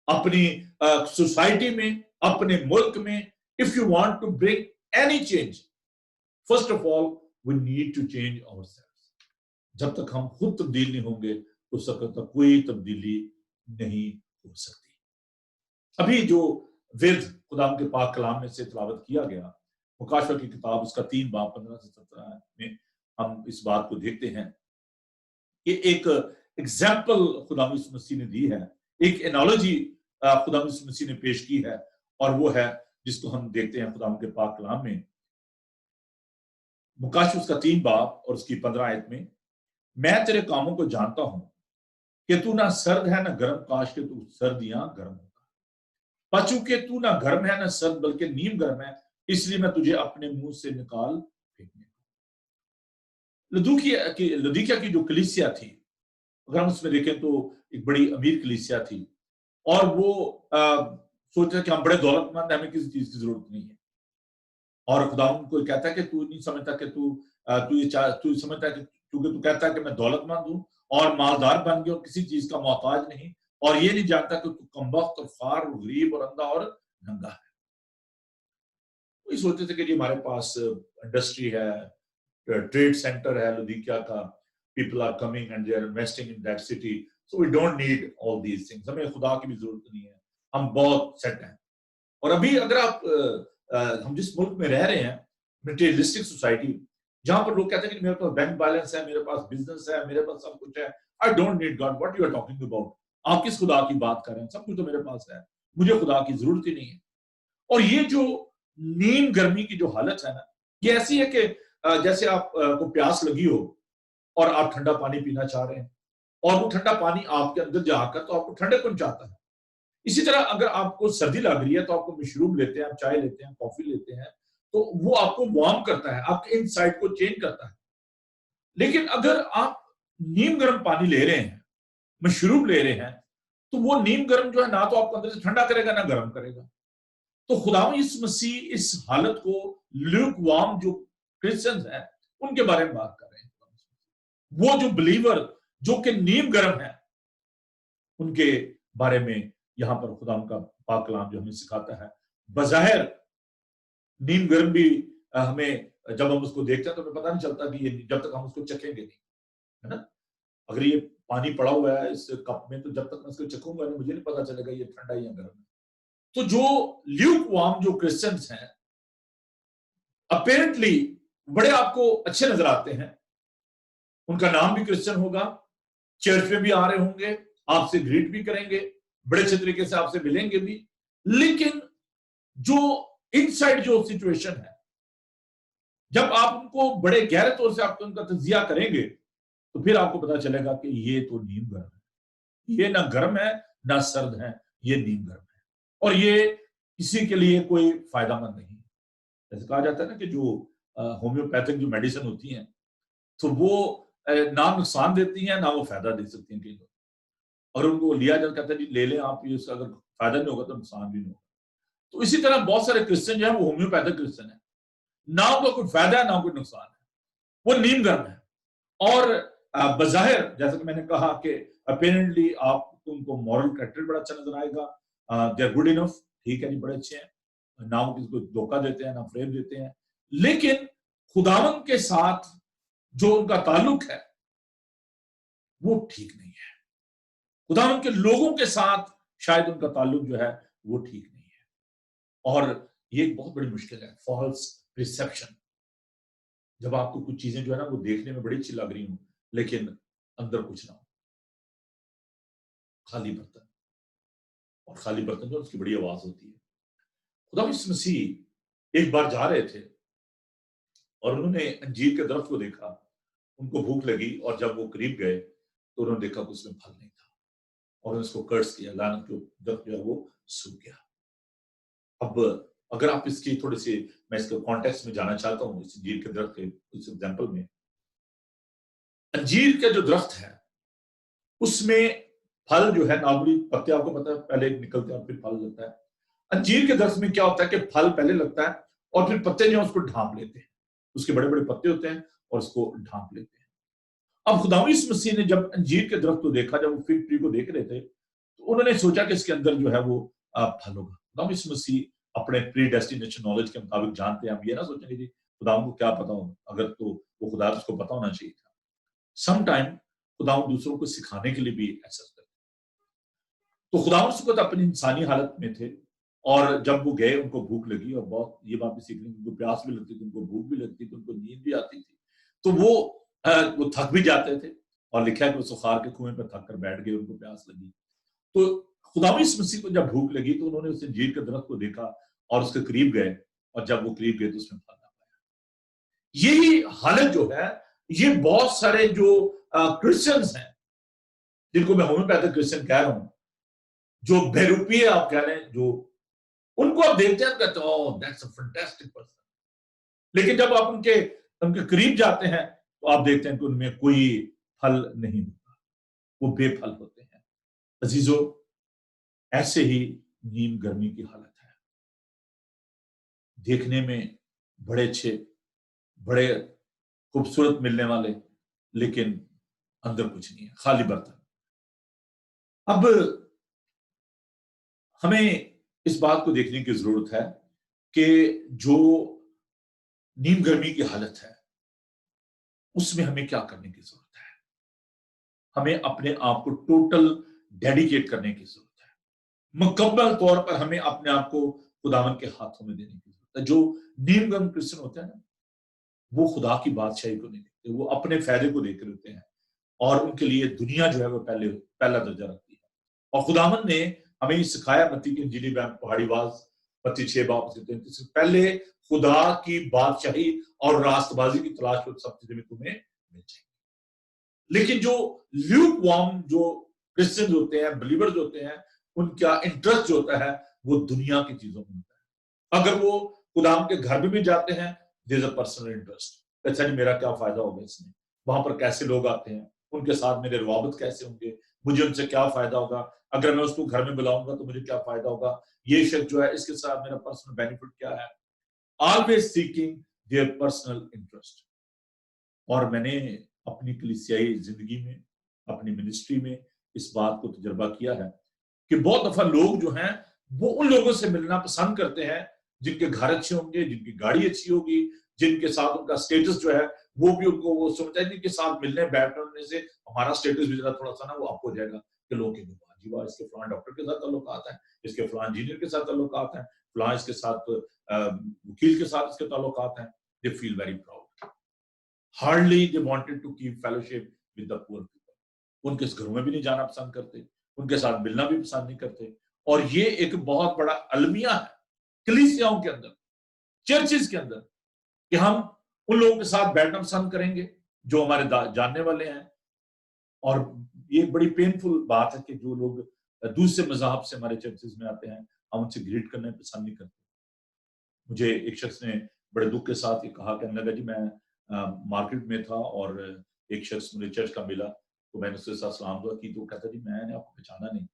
अपनी सोसाइटी में, अपने मुल्क में, if you want to bring any change, first of all we need to change ourselves. जब तक हम खुद तब्दील नहीं होंगे उस वक्त तक कोई तब्दीली नहीं हो सकती। अभी जो विर्द खुदाम के पाक कलाम में से तिलावत किया गया, मुकाशवा की किताब उसका 3 बाब 15 से 17 में हम इस बात को देखते हैं कि एक एग्जाम्पल खुदा यीशु मसीह ने दी है, एक एनालॉजी खुदा यीशु मसीह ने पेश की है, और वो है जिसको हम देखते हैं खुदा के पाक कलाम में मुकाशवा उसका 3 बाब और उसकी 15 आयत में। मैं तेरे कामों को जानता हूं कि तू ना सर्द है ना गर्म, काश के तू सर्दियां गर्म होता। पचू के तू ना गर्म है ना सर्द बल्कि नीम गर्म है, इसलिए मैं तुझे अपने मुंह से निकाल फेंकने। लदीकिया की जो कलीसिया थी, अगर हम उसमें देखें तो एक बड़ी अमीर कलीसिया थी, और वो सोचते थे कि हम बड़े दौलतमंद हैं, हमें किसी चीज की जरूरत नहीं है। और खुदा उनको कहता है कि तू नहीं समझता कि तू समझता है कि क्योंकि तू कहता है कि मैं दौलतमंद हूं और मालदार बन गया और किसी चीज का मोहताज नहीं, और ये नहीं जानता कि तू कमबख्त और फार और गरीब और अंधा और नंगा है। वही सोचते थे कि जी हमारे पास इंडस्ट्री है, ट्रेड सेंटर है लुधिकिया का, people are coming and they are investing in that city, so we don't need all these things, हमें खुदा की भी जरूरत नहीं है, हम बहुत सेट हैं। और अभी अगर आप हम जिस मुल्क में रह रहे हैं, मटेरियलिस्टिक सोसाइटी, जहां पर लोग कहते हैं कि मेरे पास बैंक बैलेंस है, मेरे पास बिजनेस है, मेरे पास सब कुछ है, I don't need God, what you are talking about, आप किस खुदा की बात कर रहे हैं, सब कुछ तो मेरे पास है, मुझे खुदा की जरूरत ही नहीं है। और ये जो नीम गर्मी की जो हालत है ना, ये ऐसी है कि जैसे आप को प्यास लगी हो और आप ठंडा पानी पीना चाह रहे हैं, और वो ठंडा पानी आपके अंदर जाकर तो आपको ठंडक पहुंचाता है। इसी तरह अगर आपको सर्दी लग रही है तो आपको मशरूब लेते हैं, आप चाय लेते हैं, कॉफी लेते हैं, तो वो आपको वार्म करता है, आपके इनसाइड को चेंज करता है। लेकिन अगर आप नीम गर्म पानी ले रहे हैं, मशरूब ले रहे हैं, तो वो नीम गर्म जो है ना तो आपको अंदर से ठंडा करेगा ना गर्म करेगा। तो खुदा यीशु मसीह इस हालत को ल्यूक वार्म जो क्रिश्चियंस हैं उनके बारे में बात कर रहे हैं। वो जो बिलीवर जो कि नीम गर्म है, उनके बारे में यहां पर खुदा का पाक कलाम जो हमें सिखाता है। बज़ाहिर नीम गर्म भी हमें जब हम उसको देखते हैं तो हमें पता नहीं चलता कि ये जब तक हम उसको चखेंगे नहीं, है ना। अगर ये पानी पड़ा हुआ है इस कप में, तो जब तक मैं इसको चखूंगा नहीं, मुझे नहीं पता चलेगा ये ठंडा या गर्म है। तो जो ल्यूक वार्म जो क्रिश्चियंस हैं, अपेरेंटली बड़े आपको अच्छे नजर आते हैं, उनका नाम भी क्रिश्चियन होगा, चर्च में भी आ रहे होंगे, आपसे ग्रीट भी करेंगे, बड़े अच्छे तरीके से आपसे मिलेंगे भी, लेकिन जो इनसाइड जो सिचुएशन है, जब आप उनको बड़े गहरे तौर से आपको उनका तजिया करेंगे तो फिर आपको पता चलेगा कि ये तो नीम गर्म है, ये ना गर्म है ना सर्द है, ये नीम गर्म है, और ये किसी के लिए कोई फायदामंद नहीं। जैसे कहा जाता है ना कि जो होम्योपैथिक जो मेडिसिन होती हैं तो वो ना नुकसान देती हैं ना वो फायदा दे सकती हैं कई लोग, और उनको लिया जाता कहता है जी ले लें आप, ये अगर फायदा नहीं होगा तो नुकसान भी नहीं होगा। तो इसी तरह बहुत सारे क्रिश्चियन जो है वो होम्योपैथिक क्रिश्चियन है, ना उनको कोई फायदा है ना कोई नुकसान है, वो नीम गर्म है। और बजाहिर जैसे कि मैंने कहा कि अपेरेंटली आपको उनको मॉरल कैरेक्टर बड़ा अच्छा नजर आएगा, दे आर गुड इनफ, ठीक है जी, बड़े अच्छे हैं, ना वो किसी को धोखा देते हैं ना फ्रेम देते हैं, लेकिन खुदावंद के साथ जो उनका ताल्लुक है वो ठीक नहीं है, खुदावंद के लोगों के साथ शायद उनका ताल्लुक जो है वो ठीक नहीं है। और ये एक बहुत बड़ी मुश्किल है, फॉल्स रिसेप्शन, जब आपको कुछ चीजें जो है ना वो देखने में बड़ी अच्छी लग रही हूं लेकिन अंदर कुछ ना हो, खाली बर्तन, और खाली बर्तन जो उसकी बड़ी आवाज होती है। खुदा यीशु मसीह एक बार जा रहे थे और उन्होंने अंजीर के दरख्त को देखा, उनको भूख लगी, और जब वो करीब गए तो उन्होंने देखा कि उसमें फल नहीं था, और उन्होंने उसको कर्स किया, लानत, जो दरख्त जो है वो सूख गया। अब अगर आप इसकी थोड़ी सी, मैं इसके कॉन्टेक्स्ट में जाना चाहता हूँ इस अंजीर के दरख्त के इस एग्जाम्पल में, अंजीर का जो दरख्त है उसमें फल जो है नॉर्मली, पत्ते आपको पता है पहले निकलते हैं और फिर फल लगता है। अंजीर के दरख्त में क्या होता है कि फल पहले लगता है और फिर पत्ते जो है उसको ढांप लेते हैं, उसके बड़े बड़े पत्ते होते हैं और उसको ढांप लेते हैं। अब खुदा यीशु मसीह ने जब अंजीर के दरख्त को देखा, जब वो फिग ट्री को देख रहे थे, तो उन्होंने सोचा कि इसके अंदर जो है वो फल होगा। खुदा यीशु मसीह अपने प्री डेस्टिनेशन नॉलेज के मुताबिक जानते हैं, हम ये ना सोचेंगे जी खुदा को क्या पता हो, अगर तो वो खुदा उसको पता होना चाहिए था। सम टाइम खुदा दूसरों को सिखाने के लिए भी ऐसा करते। तो खुदा उसको तो अपनी इंसानी हालत में थे, और जब वो गए उनको भूख लगी, और बहुत ये बात भी सीखने, उनको प्यास भी लगती थी, उनको भूख भी लगती थी, उनको नींद भी आती थी, तो वो थक भी जाते थे, और लिखा है कि वो सुखार के कुएं पर थक कर बैठ गए, उनको प्यास लगी। तो खुदा मसीह को जब भूख लगी तो उन्होंने उस अंजीर के दरख्त को देखा और उसके करीब गए, और जब वो करीब गए तो उसमें फल ना पाया। यही हालत जो है, ये बहुत सारे जो क्रिश्चियंस हैं, जिनको मैं होम्योपैथिक क्रिश्चियन कह रहा हूं, जो बेरूपी है आप कह रहे हैं, जो उनको आप देखते हैं कहते हैं oh that's a fantastic person, लेकिन जब आप उनके करीब जाते हैं तो आप देखते हैं कि उनमें कोई फल नहीं होता, वो बेफल होते हैं। अजीजों, ऐसे ही नीम गर्मी की हालत है, देखने में बड़े अच्छे, बड़े खूबसूरत मिलने वाले, लेकिन अंदर कुछ नहीं है, खाली बर्तन। अब हमें इस बात को देखने की जरूरत है कि जो नीम गर्मी की हालत है उसमें हमें क्या करने की जरूरत है। हमें अपने आप को टोटल डेडिकेट करने की जरूरत है, मुकम्मल तौर पर हमें अपने आप को खुदावन के हाथों में देने की जरूरत है। जो नीम गर्म क्रिश्चियन होते हैं ना, वो खुदा की बादशाही को नहीं देखते, वो अपने फायदे को देख रहे होते हैं, और उनके लिए दुनिया जो है वो पहला दर्जा रखती है। और खुदावन ने हमें सिखाया, मत्ती की इंजील में पहाड़ी बाज मत्ती 6:33, पहले खुदा की बादशाही और रास्तबाजी की तलाश में सब चीजें तुम्हें मिल जाएंगी। लेकिन जो ल्यूक वार्म जो क्रिश्चियन होते हैं, बिलीवर्स होते हैं, उनका इंटरेस्ट जो होता है वो दुनिया की चीजों में होता है। अगर वो खुदा के घर में भी जाते हैं, there is a personal interest, अच्छा जी मेरा क्या फायदा होगा इसमें, वहां पर कैसे लोग आते हैं, उनके साथ मेरे रवाबत कैसे होंगे, मुझे उनसे क्या फायदा होगा, अगर मैं उसको घर में बुलाऊंगा तो मुझे क्या फायदा होगा, ये शख्स जो है इसके साथ मेरा पर्सनल बेनिफिट क्या है। Always seeking their personal interest. और मैंने अपनी कलीसियाई जिंदगी में, अपनी मिनिस्ट्री में इस बात को तजुर्बा किया है कि बहुत दफा लोग जो हैं वो उन लोगों से मिलना पसंद करते हैं जिनके घर अच्छे होंगे, जिनकी गाड़ी अच्छी होगी, जिनके साथ उनका स्टेटस जो है वो भी उनको, वो समझता है जिनके साथ मिलने बैठने से हमारा स्टेटस भी जरा थोड़ा सा ना वो अप हो जाएगा, कि लोग कहेंगे वाह जी वाह, इसके फलां डॉक्टर के साथ ताल्लुकात है, इसके फलां इंजीनियर के साथ ताल्लुकात है, फलां इसके साथ वकील के साथ इसके ताल्लुकात हैं। they feel very proud. Hardly they wanted to keep fellowship with the poor people. उनके घरों में भी नहीं जाना पसंद करते, उनके साथ मिलना भी पसंद नहीं करते। और ये एक बहुत बड़ा अलमिया है कलीसियाओं के अंदर, चर्चेस के अंदर, कि हम उन लोगों के साथ बैठना पसंद करेंगे जो हमारे जानने वाले हैं। और ये बड़ी पेनफुल बात है कि जो लोग दूसरे मज़हब से हमारे चर्चेस में आते हैं, हम उनसे ग्रीट करना पसंद नहीं करते। मुझे एक शख्स ने बड़े दुख के साथ ये कहा, कहने लगा जी मैं मार्केट में था और एक शख्स मुझे चर्च का मिला, तो मैंने उसके साथ सलाम दुआ की, तो कहता जी मैंने आपको पहचाना नहीं।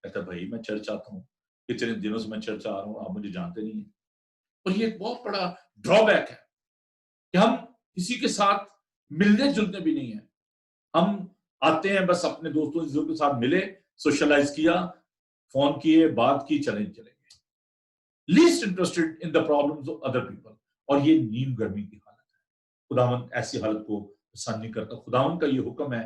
कहता भाई मैं चर्च आता हूँ, इतने दिनों से मैं चर्च आ रहा हूँ, आप मुझे जानते नहीं है। और ये एक बहुत बड़ा ड्रॉबैक है कि हम किसी के साथ मिलने जुलने भी नहीं है। हम आते हैं बस अपने दोस्तों के साथ मिले, सोशलाइज किया, फोन किए, बात की, चले गए, least interested in the problems of other people. और ये नीम गर्मी की हालत है। खुदावंद ऐसी हालत को पसंद नहीं करता। खुदावंद का ये हुक्म है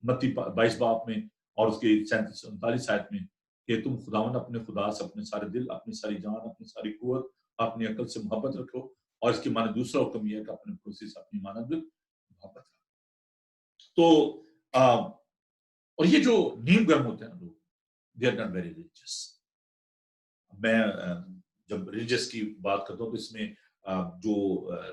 मत्ती 22 बाब में और उसके 37-39 आयत में कि तुम खुदावंद अपने खुदा से अपने सारे दिल, अपनी सारी जान, अपनी सारी कुव्वत, अपनी अकल से मोहब्बत रखो। और इसकी माने दूसरा हुक्म यह है कि अपने पड़ोसी से अपनी मानद मोहब्बत रखो। तो और ये जो नीम गर्म होते हैं लोग, they are not very religious. मैं जब रिलीजियस की बात करता हूँ तो इसमें जो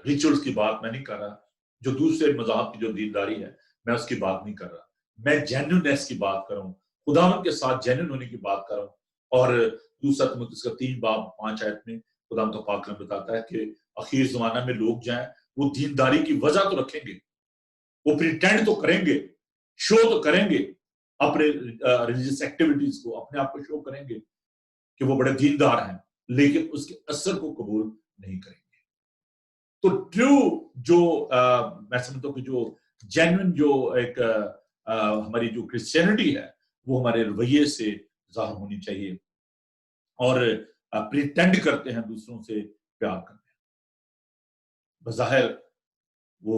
रिचुअल्स की बात मैं नहीं कर रहा, जो दूसरे मज़हब की जो दीनदारी है मैं उसकी बात नहीं कर रहा, मैं जेन्युइननेस की बात कर रहा हूँ, खुदावंद के साथ जेन्युइन होने की बात कर रहा हूँ। और दूसरा तिमुथियुस का 3 बाब 5 आयत में खुदावंद का पाक कलाम बताता है कि आखिर ज़माना में लोग जाएं, वो दीनदारी की वजह तो रखेंगे, वो प्रिटेंड तो करेंगे, शो तो करेंगे, अपने रिलीजियस एक्टिविटीज को अपने आप को शो करेंगे कि वो बड़े दीनदार हैं, लेकिन उसके असर को कबूल नहीं करेंगे। तो ट्रू जो मैं समझता हूँ कि जो जेन्युइन जो एक हमारी जो क्रिश्चियनिटी है वो हमारे रवैये से जाहिर होनी चाहिए। और प्रिटेंड करते हैं दूसरों से प्यार करते हैं, बज़ाहिर वो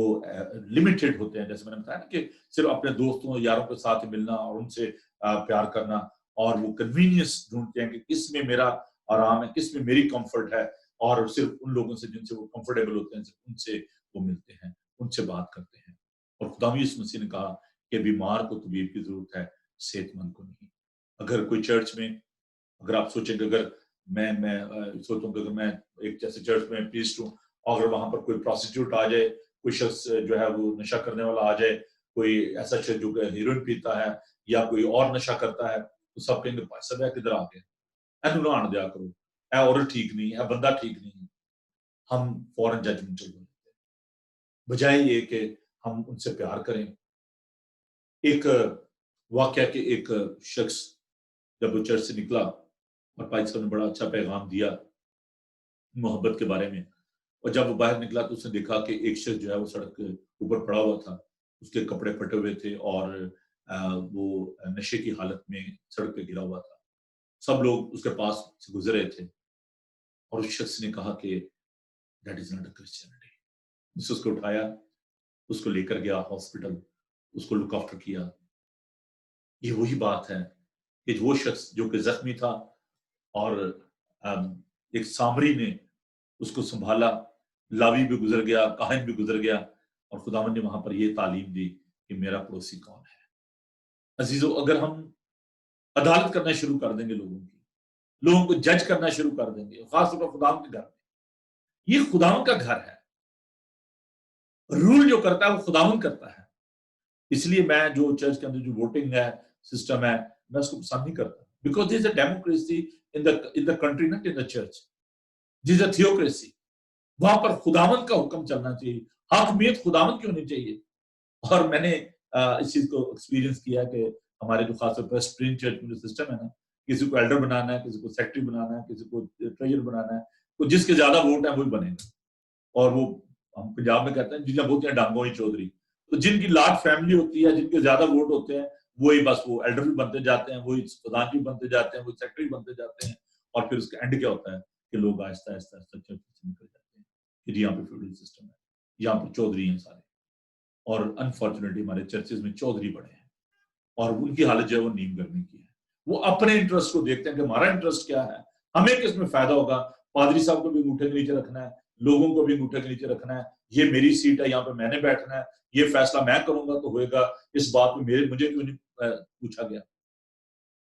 लिमिटेड होते हैं। जैसे मैंने बताया ना कि सिर्फ अपने दोस्तों यारों के साथ मिलना और उनसे प्यार करना, और वो कन्वीनियंस ढूंढते हैं कि किस में मेरा आराम है, किस में मेरी कंफर्ट है, और सिर्फ उन लोगों से जिनसे वो कंफर्टेबल होते हैं सिर्फ उनसे वो मिलते हैं, उनसे बात करते हैं। और खुदा यीशु मसीह ने कहा कि बीमार को तबीब की जरूरत है, सेहतमंद को नहीं। अगर कोई चर्च में, अगर आप सोचेंगे, अगर मैं सोचूं कि अगर मैं एक जैसे चर्च में प्रीस्ट हूँ, अगर वहां पर कोई प्रोस्टिट्यूट आ जाए, कोई शख्स जो है वो नशा करने वाला आ जाए, कोई ऐसा शख्स जो हीरोइन पीता है या कोई और नशा करता है, तो सब कहेंगे सब है किधर आ गया, एनू ना आने दिया करो, ए औरत ठीक नहीं है, बंदा ठीक नहीं है। हम फौरन जजमेंटल हो जाते हैं, बजाय ये कि हम उनसे प्यार करें। एक वाकया के एक शख्स जब वो चर्च से निकला और भाई साहब ने बड़ा अच्छा पैगाम दिया मोहब्बत के बारे में, और जब वो बाहर निकला तो उसने देखा कि एक शख्स जो है वो सड़क के ऊपर पड़ा हुआ था, उसके कपड़े फटे हुए थे और वो नशे की हालत में सड़क पे गिरा हुआ था। सब लोग उसके पास से गुजर रहे थे और उस शख्स ने कहा कि that is not a Christianity. उसने उसको उठाया, उसको लेकर गया हॉस्पिटल, उसको लुक आफ्टर किया। ये वही बात है कि वो शख्स जो कि जख्मी था और एक सामरी ने उसको संभाला, लावी भी गुजर गया, काहिन भी गुजर गया, और खुदावंद ने वहां पर ये तालीम दी कि मेरा पड़ोसी कौन है। अजीजों, अगर हम अदालत करना शुरू कर देंगे लोगों को जज करना शुरू कर देंगे, खासतौर पर खुदावंद के घर में, ये खुदावंद का घर है, रूल जो करता है वो खुदावंद करता है। इसलिए मैं जो चर्च के अंदर जो वोटिंग है सिस्टम है, मैं उसको पसंद नहीं करता, because this is a democracy in the country, not in the church. This is a theocracy. वहां पर खुदावंद का हुक्म चलना चाहिए, हाकमियत खुदावंद की होनी चाहिए। और मैंने इस चीज को एक्सपीरियंस किया कि हमारे जो खासतौर पर स्प्रिंग चर्च में जो सिस्टम है ना, किसी को एल्डर बनाना है, किसी को सेक्रेटरी बनाना है, किसी को ट्रेजर बनाना है, तो जिसके ज्यादा वोट है वही बनेगा। और वो हम पंजाब में कहते हैं जिन्हें बोलते हैं डांगो ही चौधरी। तो जिनकी लार्ज फैमिली होती है, जिनके ज्यादा वोट होते हैं, वही बस वो एल्डर भी बनते जाते हैं, वही प्रधान भी बनते जाते हैं, वही सेक्रेटरी बनते जाते हैं। और फिर उसका एंड क्या होता है कि लोग आहिस्ता आहिस्ता आहिस्ता चर्च से निकल जाते हैं कि जी यहाँ पे फ्यूडल सिस्टम है, यहाँ पर चौधरी हैं सारे। और अनफॉर्चुनेटली हमारे चर्चेज में चौधरी बड़े हैं और उनकी हालत जो है वो नीम गर्मी की है। वो अपने इंटरेस्ट को देखते हैं कि हमारा इंटरेस्ट क्या है, हमें किसमें फायदा होगा, पादरी साहब को भी अंगूठे के नीचे रखना है, लोगों को भी अंगूठे के नीचे रखना है, ये मेरी सीट है, यहाँ पे मैंने बैठना है, ये फैसला मैं करूंगा तो होएगा, इस बात में मुझे क्यों नहीं पूछा गया।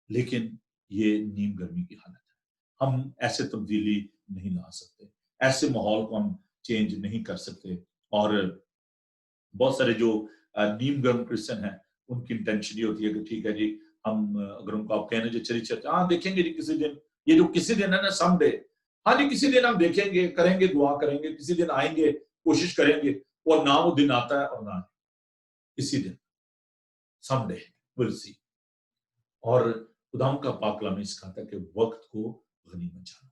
लेकिन ये नीम गर्मी की हालत है। हम ऐसे तब्दीली नहीं ला सकते, ऐसे माहौल को हम चेंज नहीं कर सकते। और बहुत सारे जो नीम गर्म क्रिश्चियन हैं, उनकी इंटेंशन ये होती है कि ठीक है जी, हम अगर उनको आप कहने जो चली चर्चा, हाँ देखेंगे जी किसी दिन, ये जो किसी दिन है ना समडे, हाँ जी किसी दिन हम देखेंगे, करेंगे, दुआ करेंगे, किसी दिन आएंगे, कोशिश करेंगे, और ना वो दिन आता है और ना किसी दिन समडे विल सी। और खुदाम का पाक कलाम ने सिखाता है कि वक्त को गनीमत जानो,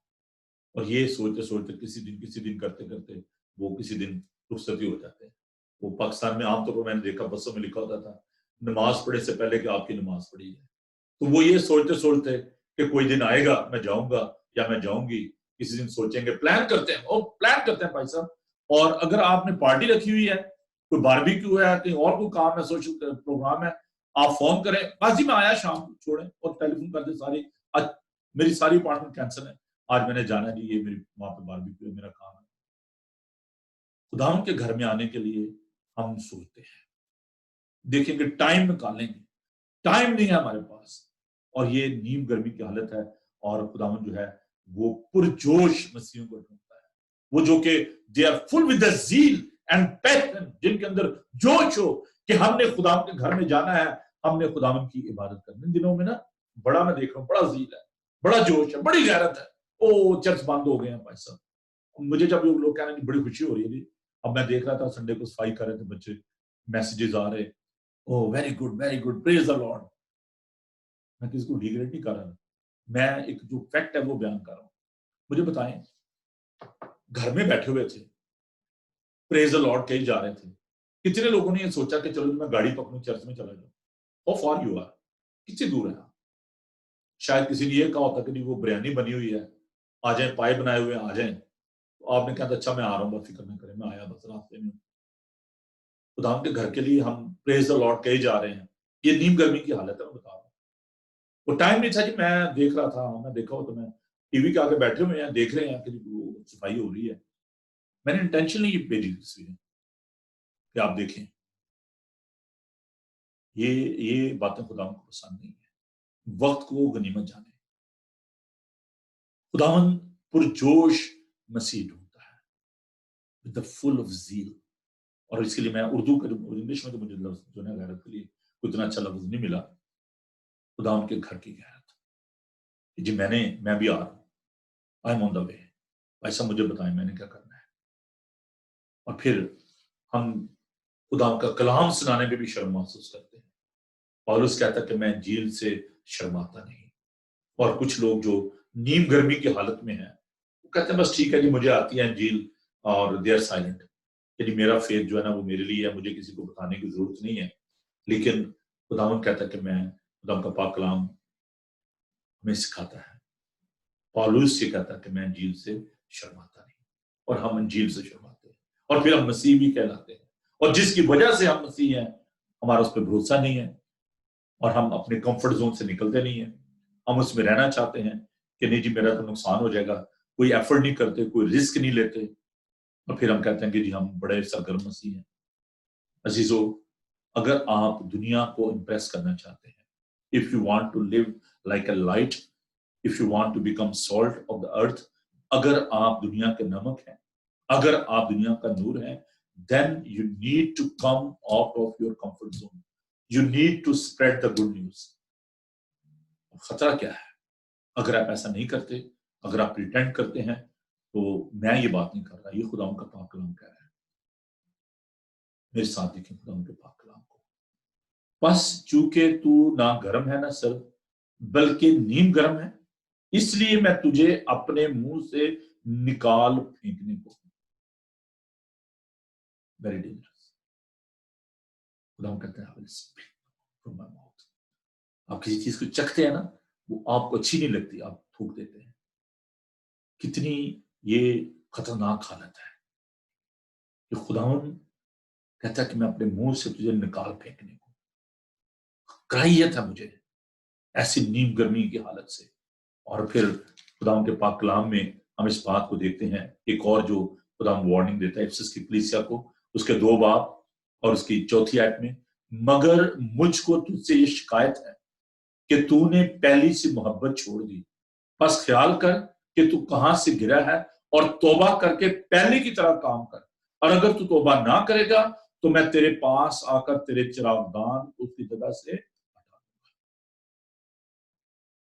और ये सोचते सोचते किसी दिन करते करते वो किसी दिन रुखसती हो जाते हैं। वो पाकिस्तान में आमतौर पर मैंने देखा बसों में लिखा होता था, नमाज पढ़े से पहले कि आपकी नमाज पढ़ी है। तो वो ये सोचते सोचते कि कोई दिन आएगा मैं जाऊंगा या मैं जाऊंगी, किसी दिन सोचेंगे, प्लान करते हैं, और प्लान करते हैं भाई साहब। और अगर आपने पार्टी रखी हुई है, कोई बारबेक्यू है, कहीं और कोई काम है, सोशल प्रोग्राम है, आप फोन करें, बाजी में आया शाम को छोड़ें, और टेलीफोन कर दे सारी, आज मेरी सारी अपॉइंटमेंट कैंसिल है, आज मैंने जाना नहीं, ये मेरी वहां पे बारबेक्यू है, मेरा काम है। खुदावंद के घर में आने के लिए हम सोचते हैं, देखेंगे, टाइम निकालेंगे, टाइम नहीं है हमारे पास, और ये नीम गर्मी की हालत है। और खुदावंद जो है वो पुरजोश मसीहों को ढूंढता है, वो जो कि they are full with the zeal and passion, जिनके अंदर जोश हो कि हमने खुदावंद के घर में जाना है, हमने खुदावंद की इबादत करनी। इन दिनों में ना बड़ा मैं देख रहा हूँ, बड़ा ज़ील है, बड़ा जोश है, बड़ी गैरत है। ओ चर्च बंद हो गए हैं भाई साहब, मुझे जब लोग कह रहे हैं बड़ी खुशी हो रही है जी। अब मैं देख रहा था संडे को सफाई कर रहे थे बच्चे, मैसेजेस आ रहे, oh very good, praise the Lord. मैं किसी को डिग्रेड नहीं कर रहा, मैं एक जो फैक्ट है वो बयान कर रहा हूँ। मुझे बताएं, घर में बैठे हुए थे, प्रेज द लॉर्ड कही जा रहे थे, कितने लोगों ने ये सोचा कि चलो मैं गाड़ी पकड़ूं चर्च में चला जाऊं? हाउ फार यू आर, कितनी दूर है आप? शायद किसी ने ये कहा होता कि वो बिरयानी बनी हुई है, आ जाए, पाए बनाए हुए आ जाए, तो आपने कहा अच्छा मैं आ रहा हूँ, बस फिक्र नहीं करें, मैं आया बस रास्ते में। खुदावंद के घर के लिए हम प्रेज द लॉर्ड कहे जा रहे हैं, ये नीम गर्मी की हालत है, मैं बता रहा हूँ। वो टाइम नहीं था कि मैं देख रहा था, मैं देखा हो तो मैं टीवी के आगे बैठे हुए हैं, देख रहे हैं कि वो सफाई हो रही है, मैंने इंटेंशनली ये भेजी तस्वीरें कि आप देखें। ये बातें खुदावंद को पसंद नहीं है। वक्त को गनीमत जाने, खुदावंद पुरजोश मसीह ढूंढता है with the full of zeal. और इसके लिए मैं उर्दू का इंग्लिश में तो मुझे लफ्ज जो है गैरत के लिए उतना अच्छा लफ्ज नहीं मिला, खुदावंद के घर की गैरत जी। मैं भी आ रहा हूँ, I am on the way, ऐसा मुझे बताएं मैंने क्या करना है। और फिर हम खुदावंद का कलाम सुनाने में भी शर्म महसूस करते हैं। पौलुस कहता है कि मैं इंजील से शर्माता नहीं। और कुछ लोग जो नीम गर्मी की हालत में हैं, वो कहते हैं बस ठीक है जी, मुझे आती है इंजील, और दे आर साइलेंट, यानी मेरा फेथ जो है ना वो मेरे लिए है, मुझे किसी को बताने की जरूरत नहीं है। लेकिन खुदावंद कहता है कि मैं, खुदावंद का पाक कलाम हमें सिखाता है, पौलुस से कहता है कि मैं इंजील से शर्माता नहीं, और हम इंजील से शर्माते हैं, और फिर हम मसीह भी कहलाते हैं, और जिसकी वजह से हम मसीह हैं, हमारा उस पर भरोसा नहीं है, और हम अपने कंफर्ट जोन से निकलते नहीं है। हम उसमें रहना चाहते हैं कि नहीं जी मेरा तो नुकसान हो जाएगा, कोई एफर्ट नहीं करते, कोई रिस्क नहीं लेते, और फिर हम कहते हैं कि जी हम बड़े सरगर्म मसीह हैं। अजीजों, अगर आप दुनिया को इंप्रेस करना चाहते हैं, if you want to live like a light, if you want to become salt of the earth, अगर आप दुनिया के नमक हैं, अगर आप दुनिया का नूर हैं, then you need to come out of your comfort zone. You need to spread the good news. खतरा क्या है अगर आप ऐसा नहीं करते, अगर आप प्रिटेंड करते हैं? तो मैं ये बात नहीं कर रहा, ये खुदावंद का पाक कलाम कह रहा है। मेरे साथ देखें खुदावंद के पाक कलाम को। बस चूंकि तू ना गर्म है ना सर्द, बल्कि नीम गर्म है, इसलिए मैं तुझे अपने मुंह से निकाल फेंकने को। Very dangerous. खुदावंद कहते हैं I will speak from my mouth. आप किसी चीज को चखते हैं ना, वो आपको अच्छी नहीं लगती, आप थूक देते हैं। कितनी ये खतरनाक हालत है कि खुदावंद कहता है कि मैं अपने मुंह से तुझे निकाल फेंकने को। कराहियत है मुझे ऐसी नीम गर्मी की हालत से। और फिर खुदावंद के पाक कलाम में हम इस बात को देखते हैं, एक और जो खुदा वार्निंग देता है इफिसस की कलीसिया को, उसके 2 बाब और उसकी 4 आयत में, मगर मुझको तुझसे ये शिकायत है कि तूने पहली सी मोहब्बत छोड़ दी, बस ख्याल कर कि तू कहां से गिरा है और तौबा करके पहले की तरह काम कर, और अगर तू तौबा ना करेगा तो मैं तेरे पास आकर तेरे चिरागदान उसकी जगह से हटा दूंगा।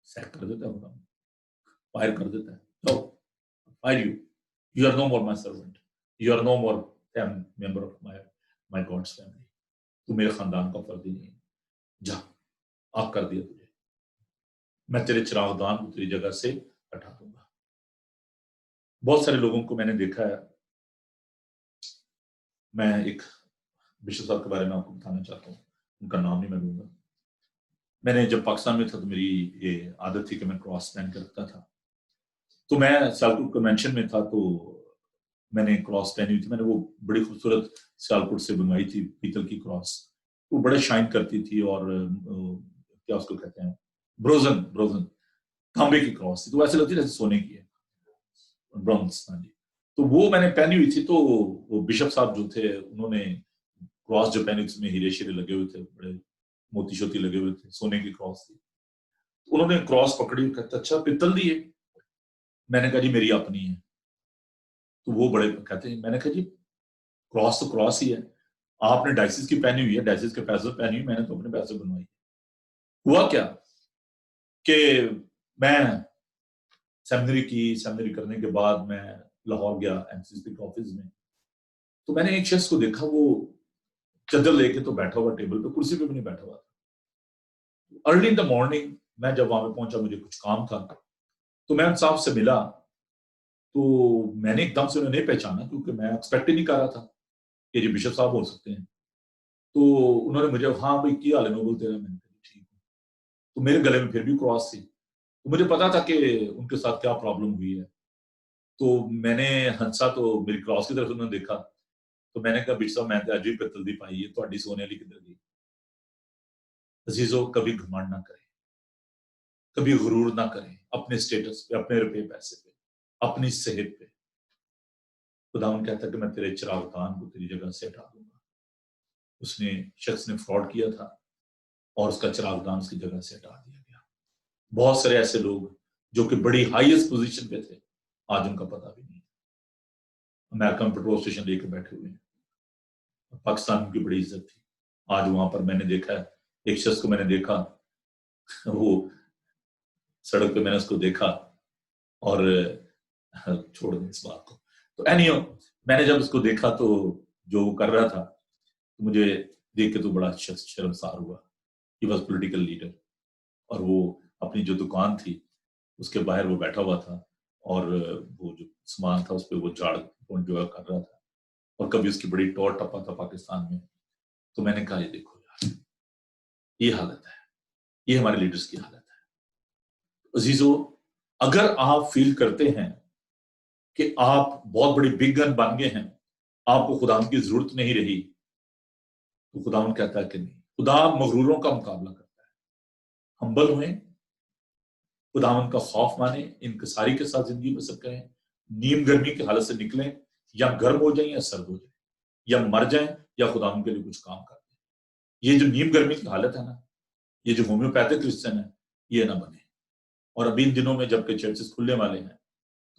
सैक कर देता है, फायर कर देता है, no fire you are no more my servant, you are no more member of my God's family, तू मेरे खानदान का फर्द ही नहीं है, जा आप कर दिया तुझे, मैं तेरे चिरागदान को तेरी जगह से हटा दूंगा। बहुत सारे लोगों को मैंने देखा है, मैं एक बिशप साहब के बारे में आपको बताना चाहता हूँ, उनका नाम नहीं मैं लूंगा। मैंने जब पाकिस्तान में था तो मेरी ये आदत थी कि मैं क्रॉस पहन के रखता था, तो मैं सियालकोट कन्वेंशन में था तो मैंने क्रॉस पहनी हुई थी, मैंने वो बड़ी खूबसूरत सियालकोट से बनवाई थी पीतल की क्रॉस, वो बड़े शाइन करती थी, और क्या उसको कहते हैं, ब्रोजन ब्रोजन तांबे की क्रॉस थी, तो ऐसे लगती जैसे सोने की है, ब्रॉन्ज। हाँ जी, तो वो मैंने पहनी हुई थी, तो वो बिशप साहब जो थे उन्होंने क्रॉस जो पहनी उसमें हीरे शीरे लगे हुए थे, बड़े मोती शोती लगे हुए थे, सोने की क्रॉस थी। उन्होंने क्रॉस पकड़ी, कहते अच्छा पित्तल दी है, मैंने कहा जी मेरी अपनी है। तो वो बड़े कहते हैं, मैंने कहा जी क्रॉस तो क्रॉस ही है, आपने डायसिस की पहनी हुई है, डायसिस के पैसे पहनी हुई, मैंने तो अपने पैसे बनवाई। हुआ क्या कि मैं सेमिनरी करने के बाद मैं लाहौर गया एमसीसी के ऑफिस में, तो मैंने एक शख्स को देखा, वो चादर लेके तो बैठा हुआ टेबल पे, कुर्सी पे भी नहीं बैठा हुआ था। अर्ली इन द मॉर्निंग मैं जब वहां पे पहुंचा, मुझे कुछ काम था, तो मैं उन साहब से मिला, तो मैंने एकदम से उन्हें नहीं पहचाना क्योंकि मैं एक्सपेक्ट ही नहीं कर रहा था कि ये बिशप साहब हो सकते हैं। तो उन्होंने मुझे, हाँ भाई क्या हाल है नोबल तेरा, मैंने कहा ठीक है। तो मेरे गले में फिर भी क्रॉस थी, तो मुझे पता था कि उनके साथ क्या प्रॉब्लम हुई है। तो मैंने हंसा, तो मेरी क्रॉस की तरफ उन्होंने देखा, तो मैंने कहा बिशप साहब मैं तो अज भी पित्तल दी पाई है, ਤੁਹਾਡੀ सोने वाली किधर गई। अजीजों, कभी घमंड ना करें, कभी गुरूर ना करें अपने स्टेटस पे, अपने रुपए पैसे पे, अपनी सेहत पे। खुदावन कहता है कि मैं तेरे चिरागदान को तेरी जगह से हटा दूंगा। उसने शख्स ने फ्रॉड किया था और उसका चिरागदान उसकी जगह से हटा दिया गया। बहुत सारे ऐसे लोग जो कि बड़ी हाईएस्ट पोजीशन पे थे, आज उनका पता भी नहीं, अमेरिकन पेट्रोल स्टेशन लेकर बैठे हुए हैं। पाकिस्तान की बड़ी इज्जत थी, आज वहां पर मैंने देखा है, एक शख्स को मैंने देखा, वो सड़क पे मैंने उसको देखा, और छोड़ दें इस बात को, तो एनीहो मैंने जब उसको देखा तो जो वो कर रहा था, तो मुझे देख के तो बड़ा शर्मसार हुआ। ही वॉज पॉलिटिकल लीडर, और वो अपनी जो दुकान थी उसके बाहर वो बैठा हुआ था, और वो जो सामान था उस पर वो झाड़ जो कर रहा था, और कभी उसकी बड़ी टॉर टपा था पाकिस्तान में। तो मैंने कहा ये देखो यार, ये हालत है, ये हमारे लीडर्स की हालत है। अजीजों, अगर आप फील करते हैं कि आप बहुत बड़ी बिग गन बन गए हैं, आपको खुदावन की जरूरत नहीं रही, तो खुदावन कहता है कि नहीं, खुदा मगरूरों का मुकाबला करता है। हम्बल हुए, खुदावन का खौफ माने, इनकसारी के साथ जिंदगी बसर करें, नीम गर्मी की हालत से निकलें, या गर्म हो जाए या सर्द हो जाए, या मर जाएं या खुदावन के लिए कुछ काम कर दें। ये जो नीम गर्मी की हालत है ना, ये जो होम्योपैथिक क्रिश्चियन है, ये ना बने। और अभी इन दिनों में जबकि चर्चेस खुलने वाले हैं,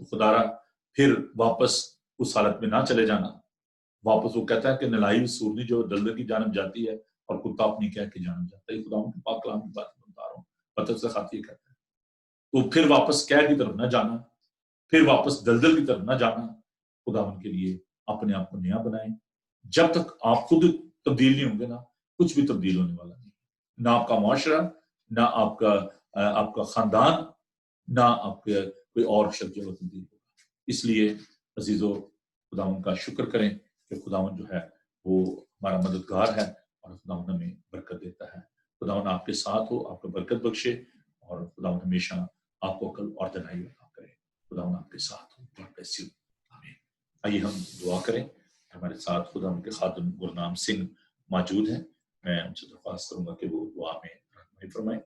तो खुदारा फिर वापस उस हालत में ना चले जाना। वापस वो कहता है कि नलाई सूरनी जो दलदल की जानब जाती है और कुत्ता अपनी कह के जानब जाता है। खुदा के पाक कलाम की बात बता रहा हूँ, पता से खाती कहता है, तो फिर वापस कह की तरफ ना जाना, फिर वापस दलदल की तरफ ना जाना। खुदा उनके लिए अपने आप को नया बनाए। जब तक आप खुद तब्दील नहीं होंगे ना, कुछ भी तब्दील होने वाला नहीं, ना आपका मुआशरा, ना आपका खानदान, ना आपके कोई और शख्स जो तब्दील होगा। इसलिए अजीजों, खुदावन का शुक्र करें कि खुदावन जो है वो हमारा मददगार है, और खुदावन हमें बरकत देता है। खुदावन आपके साथ हो, आपको बरकत बख्शे, और खुदावन हमेशा आपको अकल और दनाई अता करे। खुदावन आपके साथ हो। God bless you. आमीन। आइए हम दुआ करें। हमारे साथ खुदावन के खादिम गुरनाम सिंह मौजूद हैं। मैं उनसे दरख्वास्त करूंगा कि वो दुआ में रहनुमाई फरमाएं।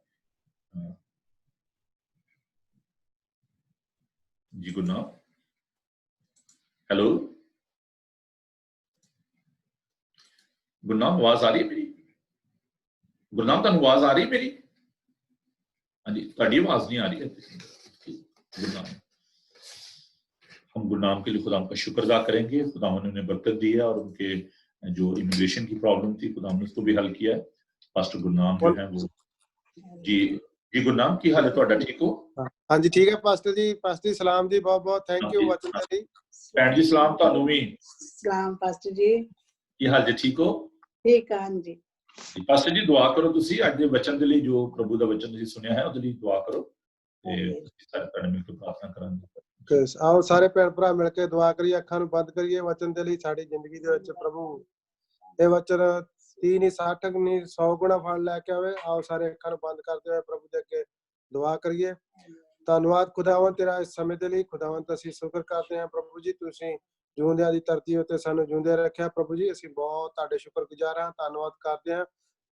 जी गुरनाम, हेलो। गुरनाम आवाज आ रही है मेरी? गुरनाम तुहानू आवाज आ रही मेरी? हाँ जी, तुहाडी आवाज नहीं आ रही है गुरनाम। हम गुरनाम के लिए खुदा का शुक्र अदा करेंगे। खुदा ने उन्हें बरकत दी है और उनके जो इमिग्रेशन की प्रॉब्लम थी खुदा ने उसको भी हल किया है। पास्टर गुरनाम जो है वो जी गुरनाम की हाल है तुहाडा? ठीक हो? हाँ जी ठीक है पास्टर जी सलाम जी, बहुत बहुत थैंक यू वचन जी। भैन जी सलाम तुहानू भी। सलाम पास्टर जी, की हाल जी? ठीक हो? ठीक हाँ जी। पास्टर जी दुआ करो तुसी अज दे वचन दे लई, जो प्रभु दा वचन तुसी सुनिया है ਉਹਦੇ ਲਈ दुआ करो ਤੇ ਤੁਸੀਂ ਸਾਰੇ ਭੈਣ ਮਿਲ ਕੇ ਪ੍ਰਾਰਥਨਾ ਕਰਾਂਗੇ। आओ सारे भैन भरा मिल के दुआ करिए, अखां नूं बंद करिए वचन दे लई साडी जिंदगी दे विच प्रभु ਇਹ वचन 30 नहीं 60 नहीं 100 गुना फल लैके आवे। आओ सारे अखां नूं बंद करदे होए प्रभु दे अगे दुआ करिए। ਧੰਨਵਾਦ ਖੁਦਾਵੰਦ ਤੇਰਾ ਇਸ ਸਮੇਂ ਦੇ ਲਈ। ਖੁਦਾਵੰਦ ਅਸੀਂ ਸ਼ੁਕਰ ਕਰਦੇ ਹਾਂ ਪ੍ਰਭੂ ਜੀ, ਤੁਸੀਂ ਜਿਉਂਦਿਆਂ ਦੀ ਧਰਤੀ ਉੱਤੇ ਸਾਨੂੰ ਜਿਉਂਦੇ ਰੱਖਿਆ ਪ੍ਰਭੂ ਜੀ। ਅਸੀਂ ਬਹੁਤ ਤੁਹਾਡੇ ਸ਼ੁਕਰਗੁਜ਼ਾਰ ਹਾਂ, ਧੰਨਵਾਦ ਕਰਦੇ ਹਾਂ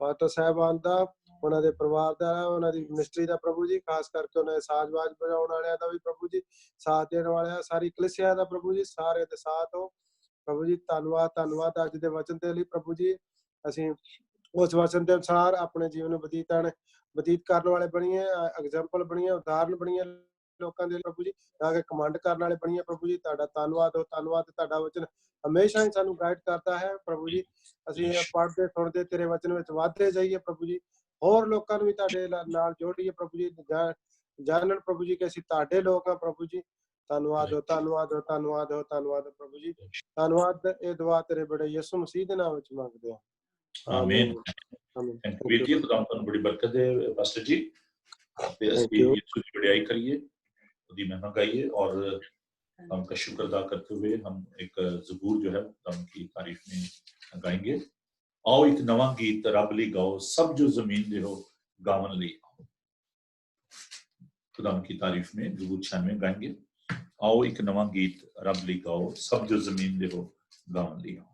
ਪਾਸਟਰ ਸਾਹਿਬਾਨ ਦਾ, ਉਹਨਾਂ ਦੇ ਪਰਿਵਾਰ ਦਾ, ਉਹਨਾਂ ਦੀ ਮਿਨਿਸਟਰੀ ਦਾ ਪ੍ਰਭੂ ਜੀ, ਖਾਸ ਕਰਕੇ ਉਹਨਾਂ ਦੇ ਸਾਜ਼ਬਾਜ਼ ਵਜਾਉਣ ਵਾਲਿਆਂ ਦਾ ਵੀ ਪ੍ਰਭੂ ਜੀ, ਸਾਥ ਦੇਣ ਵਾਲਿਆਂ ਸਾਰੀ ਕਲੀਸਿਆ ਦਾ ਪ੍ਰਭੂ ਜੀ, ਸਾਰੇ ਦੇ ਸਾਥ ਹੋ ਪ੍ਰਭੂ ਜੀ। ਧੰਨਵਾਦ ਅੱਜ ਦੇ ਵਚਨ ਦੇ ਲਈ ਪ੍ਰਭੂ ਜੀ। ਅਸੀਂ ਉਸ ਵਚਨ ਦੇ ਅਨੁਸਾਰ ਆਪਣੇ ਜੀਵਨ ਨੂੰ ਬਤੀਤ ਕਰਨ ਵਾਲੇ ਬਣੀਏ, ਐਗਜ਼ਾਮਪਲ ਬਣੀਏ, ਉਦਾਹਰਨ ਬਣੀਏ ਲੋਕਾਂ ਦੇ ਪ੍ਰਭੂ ਜੀ, ਤਾਂ ਕਿ ਕਮਾਂਡ ਕਰਨ ਵਾਲੇ ਬਣੀਏ ਪ੍ਰਭੂ ਜੀ। ਤੁਹਾਡਾ ਧੰਨਵਾਦ ਹੋ, ਧੰਨਵਾਦ। ਤੁਹਾਡਾ ਵਚਨ ਹਮੇਸ਼ਾ ਹੀ ਸਾਨੂੰ ਗਾਈਡ ਕਰਦਾ ਹੈ ਪ੍ਰਭੂ ਜੀ। ਅਸੀਂ ਪੜ੍ਹਦੇ ਸੁਣਦੇ ਤੇਰੇ ਵਚਨ ਵਿੱਚ ਵਧਦੇ ਜਾਈਏ ਪ੍ਰਭੂ ਜੀ, ਹੋਰ ਲੋਕਾਂ ਨੂੰ ਵੀ ਤੁਹਾਡੇ ਨਾਲ ਜੋੜੀਏ ਪ੍ਰਭੂ ਜੀ, ਜਾਣਨ ਪ੍ਰਭੂ ਜੀ ਕਿ ਅਸੀਂ ਤੁਹਾਡੇ ਲੋਕ ਹਾਂ ਪ੍ਰਭੂ ਜੀ। ਧੰਨਵਾਦ ਹੋ ਪ੍ਰਭੂ ਜੀ। ਧੰਨਵਾਦ। ਇਹ ਦੁਆ ਤੇਰੇ ਬੜੇ ਯਿਸੂ ਮਸੀਹ ਦੇ ਨਾਮ ਵਿੱਚ ਮੰਗਦੇ ਹਾਂ, ਆਮੀਨ। थैंक यू जी, खुदा ਤੁਹਾਨੂੰ ਬੜੀ ਬਰਕਤ ਦੇ ਪਾਸਟਰ ਜੀ। ਤੇ ਅਸੀਂ यीशु की बड़ाई करिए, उसकी महिमा गाइए और हम का शुक्र अदा करते हुए हम एक ज़बूर जो है खुदा की तारीफ में गाएंगे। आओ एक नवा गीत रब ਲਈ गाओ, सब जो जमीन दे हो गावन ਲਈ आओ। खुदा की तारीफ में ज़बूर 96 गाएंगे। आओ एक नवा गीत रब ਲਈ गाओ, सब जो जमीन दे हो गावन ਲਈ आओ।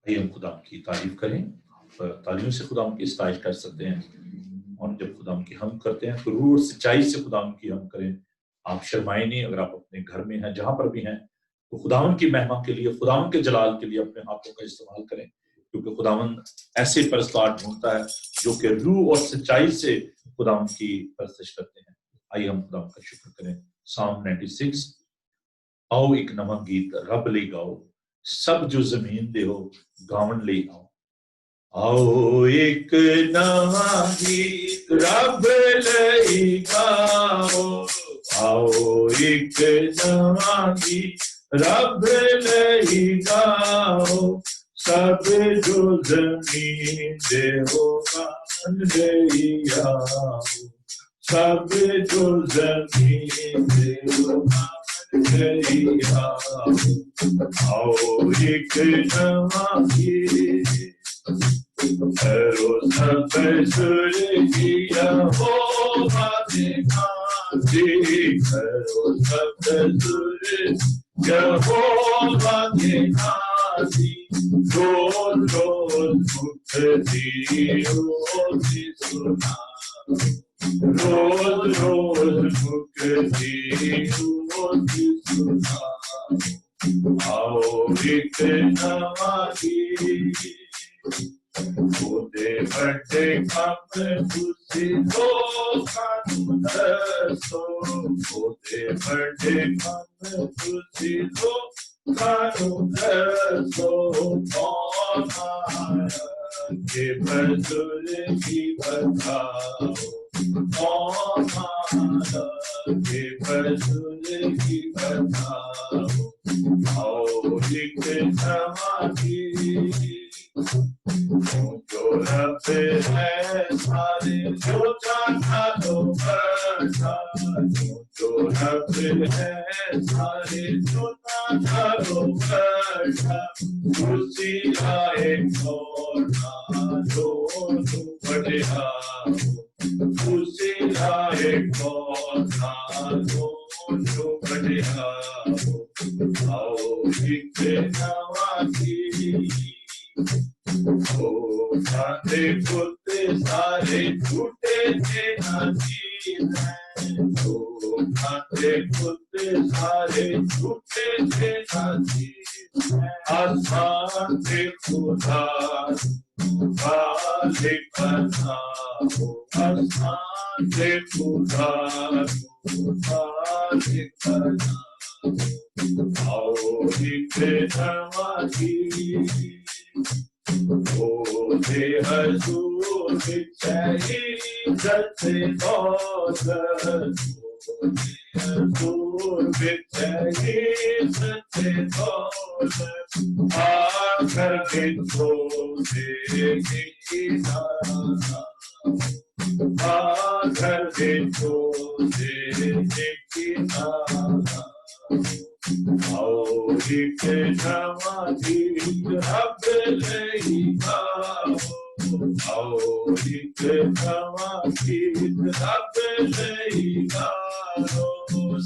हम खुदा की तारीफ करें, तालियों से खुदा की इस्ताइश कर सकते हैं। और जब खुदा की हम करते हैं तो रूह और सच्चाई से खुदा की हम करें। आप शर्माए नहीं, अगर आप अपने घर में हैं, जहां पर भी हैं, तो खुदावन की महिमा के लिए, खुदावन के जलाल के लिए अपने हाथों का इस्तेमाल करें, क्योंकि खुदावन ऐसे परस्तार ढूंढता है जो कि रूह और सच्चाई से खुदावन की परस्तिश करते हैं। आइए हम खुदावन का शुक्र करें। साम 96। आओ एक नवा गीत रब ਲਈ गाओ, सब जो जमीन दे हो गावन ਲਈ आओ। आओ एक नवा गीत रब ਲਈ गाओ, आओ एक नवा गीत रब ਲਈ गाओ, सब जो जमीन दे हो गावन ਲਈ आओ, सब जो जमीन दे हो आओ एक नवा गीत करो सब सुर किया हो जी, करो सब सुर यहोवा के नाजी, रोज रोज मुक्ति होती सुना, रोज रोज मुक्ति होती सुना। आओ एक नवा गीत ओदे बड़े काम तुसी दो कानू दसो, ओदे बड़े काम तुसी दो कानू दसो। कौन आया के बजुल की बताओ, कौन आया के बजुल की बताओ। आओ एक नवा गीत जो रब है सारे जो चाहा दो बचा, जो रब है सारे जो चाहा दो बचा, उसी आए खोना जो बढ़िया, उसी आए खोना जो बढ़िया। आओ एक नवा गीत ओ सारे पुत्र सारे झूठे थे नाचीज हैं, ओ खाते कुत्ते सारे झूठे थे साथी आसमान से खुदा मालिक बना हो आसमान से खुदा मालिक बना आओ लिखे नवाजी ओले हजूर बिछाई जलते दौलत हजूर बिछाई जलते दौलत आकर बिछो देगी नाना आकर बिछो देगी नाना आओ लिखे नवाजी रब लेगा आओ लिखे नवाजी रब लेगा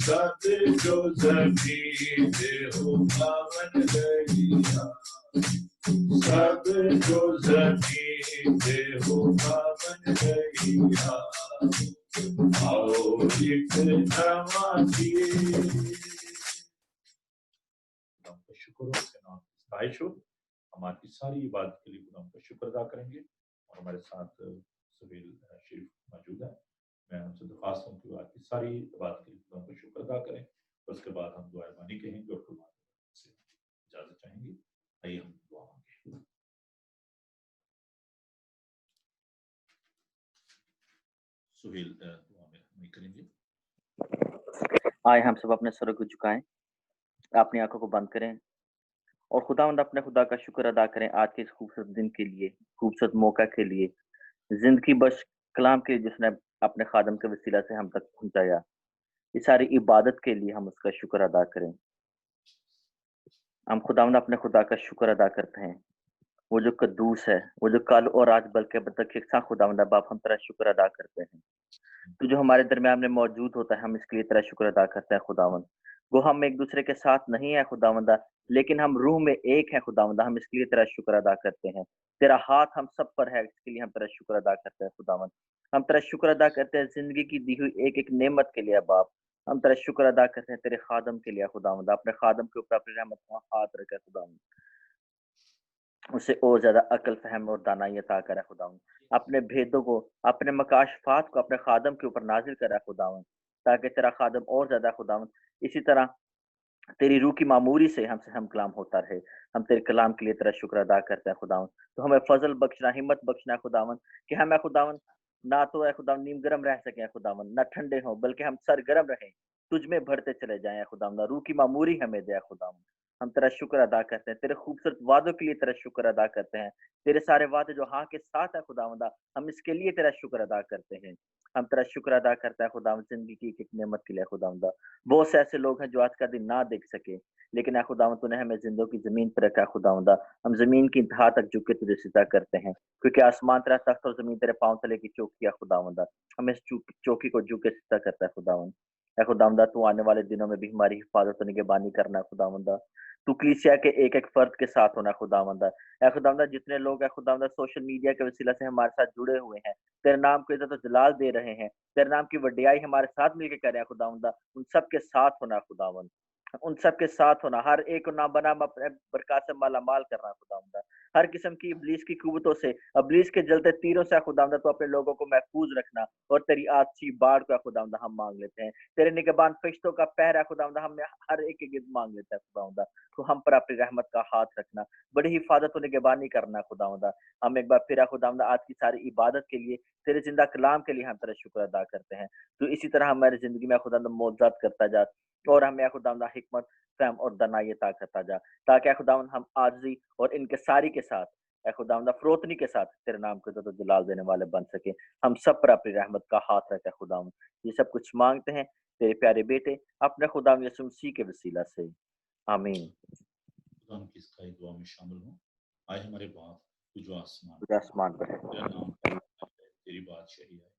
सद जो जमीन हो पावन गईया सब जो जमीन हो पावन गईया आओ लिखे नवाजी शुक्र हो उसके नाम की सताइश हो हमारी सारी इबादत के लिए खुदा का शुक्र अदा करेंगे और हमारे साथ सुहेल शरीफ मौजूद है मैं उनसे दरख्वास्त हूँ कि वो आपकी सारी इबादत के लिए खुदा का शुक्र अदा करें और उसके बाद हम दुआ रबानी कहेंगे और खुदा से इजाजत चाहेंगे आइए हम दुआ मांगे सुहेल दुआ में हम करेंगे आए हम सब अपने सरों को झुकाएं अपनी आंखों को बंद करें और खुदावंद अपने खुदा का शुक्र अदा करें आज के इस खूबसूरत दिन के लिए खूबसूरत मौका के लिए जिंदगी बख्श कलाम के जिसने अपने खादम के वसीला से हम तक पहुंचाया इस सारी इबादत के लिए हम उसका शुक्र अदा करें हम खुदावंद अपने खुदा का शुक्र अदा करते हैं वो जो कद्दूस है वो जो कल और आज बल्कि अब तक एक साथ खुदावंद बाप हम तेरा शुक्र अदा करते हैं तो जो हमारे दरमियान में मौजूद होता है हम इसके लिए तेरा शुक्र अदा करते हैं खुदावंद वो हम एक दूसरे के साथ नहीं है खुदावंदा लेकिन हम रूह में एक है खुदावंदा हम इसके लिए तेरा शुक्र अदा करते हैं तेरा हाथ हम सब पर है इसके लिए हम तेरा शुक्र अदा करते हैं खुदावंद हम तेरा शुक्र अदा करते हैं जिंदगी की दी हुई एक एक नेमत के लिए बाप हम तेरा शुक्र अदा करते हैं तेरे खादम के लिए खुदावंदा अपने खादम के ऊपर अपनी रहमत का हाथ रखे खुदावंद उसे और ज्यादा अकल फहम और दानाई अता करे खुदावंद अपने भेदों को अपने मकाशफात को अपने खादम के ऊपर नाजिल करे खुदावंद ताकि तेरा खादम और ज्यादा खुदावंद इसी तरह तेरी रूह की मामूरी से हमसे हम कलाम होता रहे हम तेरे कलाम के लिए तेरा शुक्र अदा करते हैं खुदावंद तो हमें फजल बख्शना हिम्मत बख्शना खुदावंद कि हमें खुदावंद ना तो है खुदावंद नीम गर्म रह सके खुदावंद ना ठंडे हो बल्कि हम सर गर्म रहें तुझ में भरते चले जाएं खुदावंद रूह की मामूरी हमें दे खुदावंद हम तेरा शुक्र अदा करते हैं तेरे खूबसूरत वादों के लिए तेरा शुक्र अदा करते हैं तेरे सारे वादे जो हाँ के साथ है खुदावंदा हम इसके लिए तेरा शुक्र अदा करते हैं हम तेरा शुक्र अदा करते हैं खुदावंद जिंदगी की एक नेमत के लिए खुदावंदा बहुत से ऐसे लोग हैं जो आज का दिन ना देख सके लेकिन खुदावंद तूने हमें जिंदों की जमीन पर रखा खुदावंदा हम जमीन की इंतहा तक झुक के तुझे सिजदा करते हैं क्योंकि आसमान तेरा तख्त और जमीन तेरे पांव तले की चौकी है खुदावंदा हम इस चौकी को झुक के सिजदा करता है खुदावंद खुदावंदा तू आने वाले दिनों में भी हमारी हिफाजत और निगहबानी करना खुदावंदा तू कलीसिया के एक एक फर्द के साथ होना खुदावंदा खुदावंदा जितने लोग है खुदावंदा सोशल मीडिया के वसीला से हमारे साथ जुड़े हुए हैं तेरे नाम को इज्जत और जलाल दे रहे हैं तेरे नाम की वड्याई हमारे साथ मिलकर कर रहे हैं खुदावंदा उन सब के साथ होना खुदावंद उन सब के साथ होना हर एक को ना बना अपने बरकत से माला माल करना खुदावंदा हर किस्म की इब्लीस की कुव्वतों से इब्लीस के जलते तीरों से खुदावंदा तो अपने लोगों को महफूज रखना और तेरी आछी बाढ़ का खुदावंदा हम मांग लेते हैं तेरे निगहबान फरिश्तों का पहरा खुदावंदा हम हर एक के गिर्द मांग लेते हैं खुदावंदा तो हम पर अपनी रहमत का हाथ रखना बड़ी हिफाजत और निगहबानी करना खुदावंदा हम एक बार फिर खुदावंदा आज की सारी इबादत के लिए तेरे जिंदा कलाम के लिए हम तेरा शुक्र अदा करते हैं तो इसी तरह हमारी जिंदगी में खुदावंदा मौजूद करता जा और हमें खुदावंदा हिकमत फहम और दनाई अता करता जा ताकि खुदावंद हम आजी और इनके सारी के साथ खुदावंदा फरोतनी के साथ तेरे नाम को तो जलाल देने वाले बन सके हम सब पर अपनी रहमत का हाथ रखे खुदावंद ये सब कुछ मांगते हैं तेरे प्यारे बेटे अपने खुदावंद यीशु मसीह के वसीला से आमीन खुदा की इसका दुआ में शामिल हूं आए हमारे बाप तू जो आसमान पर है तेरा नाम तेरी बादशाही है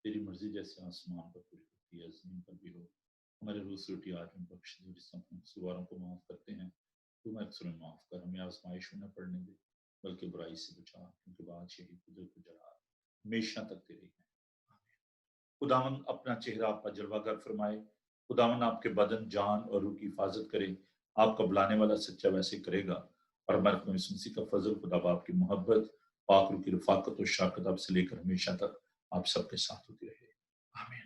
तेरी मर्जी जैसे आसमान पर पूरी होती है जमीन पर भी हो हमारे रोज की रोटी आज हम बख्श दे जिस अपने कसूरों को माफ करते हैं तू हमारे कसूर माफ कर हमें आजमाइश में न पड़ने दे बल्कि बुराई से बचा क्योंकि बादशाही कुदरत को जलाल हमेशा तक तेरी है खुदावंद अपना चेहरा आप पर जलवा कर फरमाए खुदावन आपके बदन, जान और रूह की हिफाजत करे। आपका बुलाने वाला सच्चा वैसे करेगा। और हमारे प्रभु यीशु मसीह का फजल, खुदा बाप की मोहब्बत, पाक रूह की रफाकत और शाकत आप से लेकर हमेशा तक आप सबके साथ होती रहे। आमीन।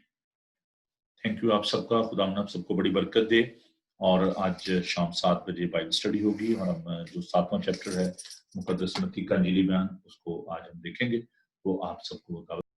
थैंक यू आप सबका। खुदावन आप सबको बड़ी बरकत दे। और आज शाम 7 बजे बाइबल स्टडी होगी और हम जो 7वां चैप्टर है मुकद्दस मत्ती का इंजीली बयान, उसको आज हम देखेंगे। तो आप सबको दावत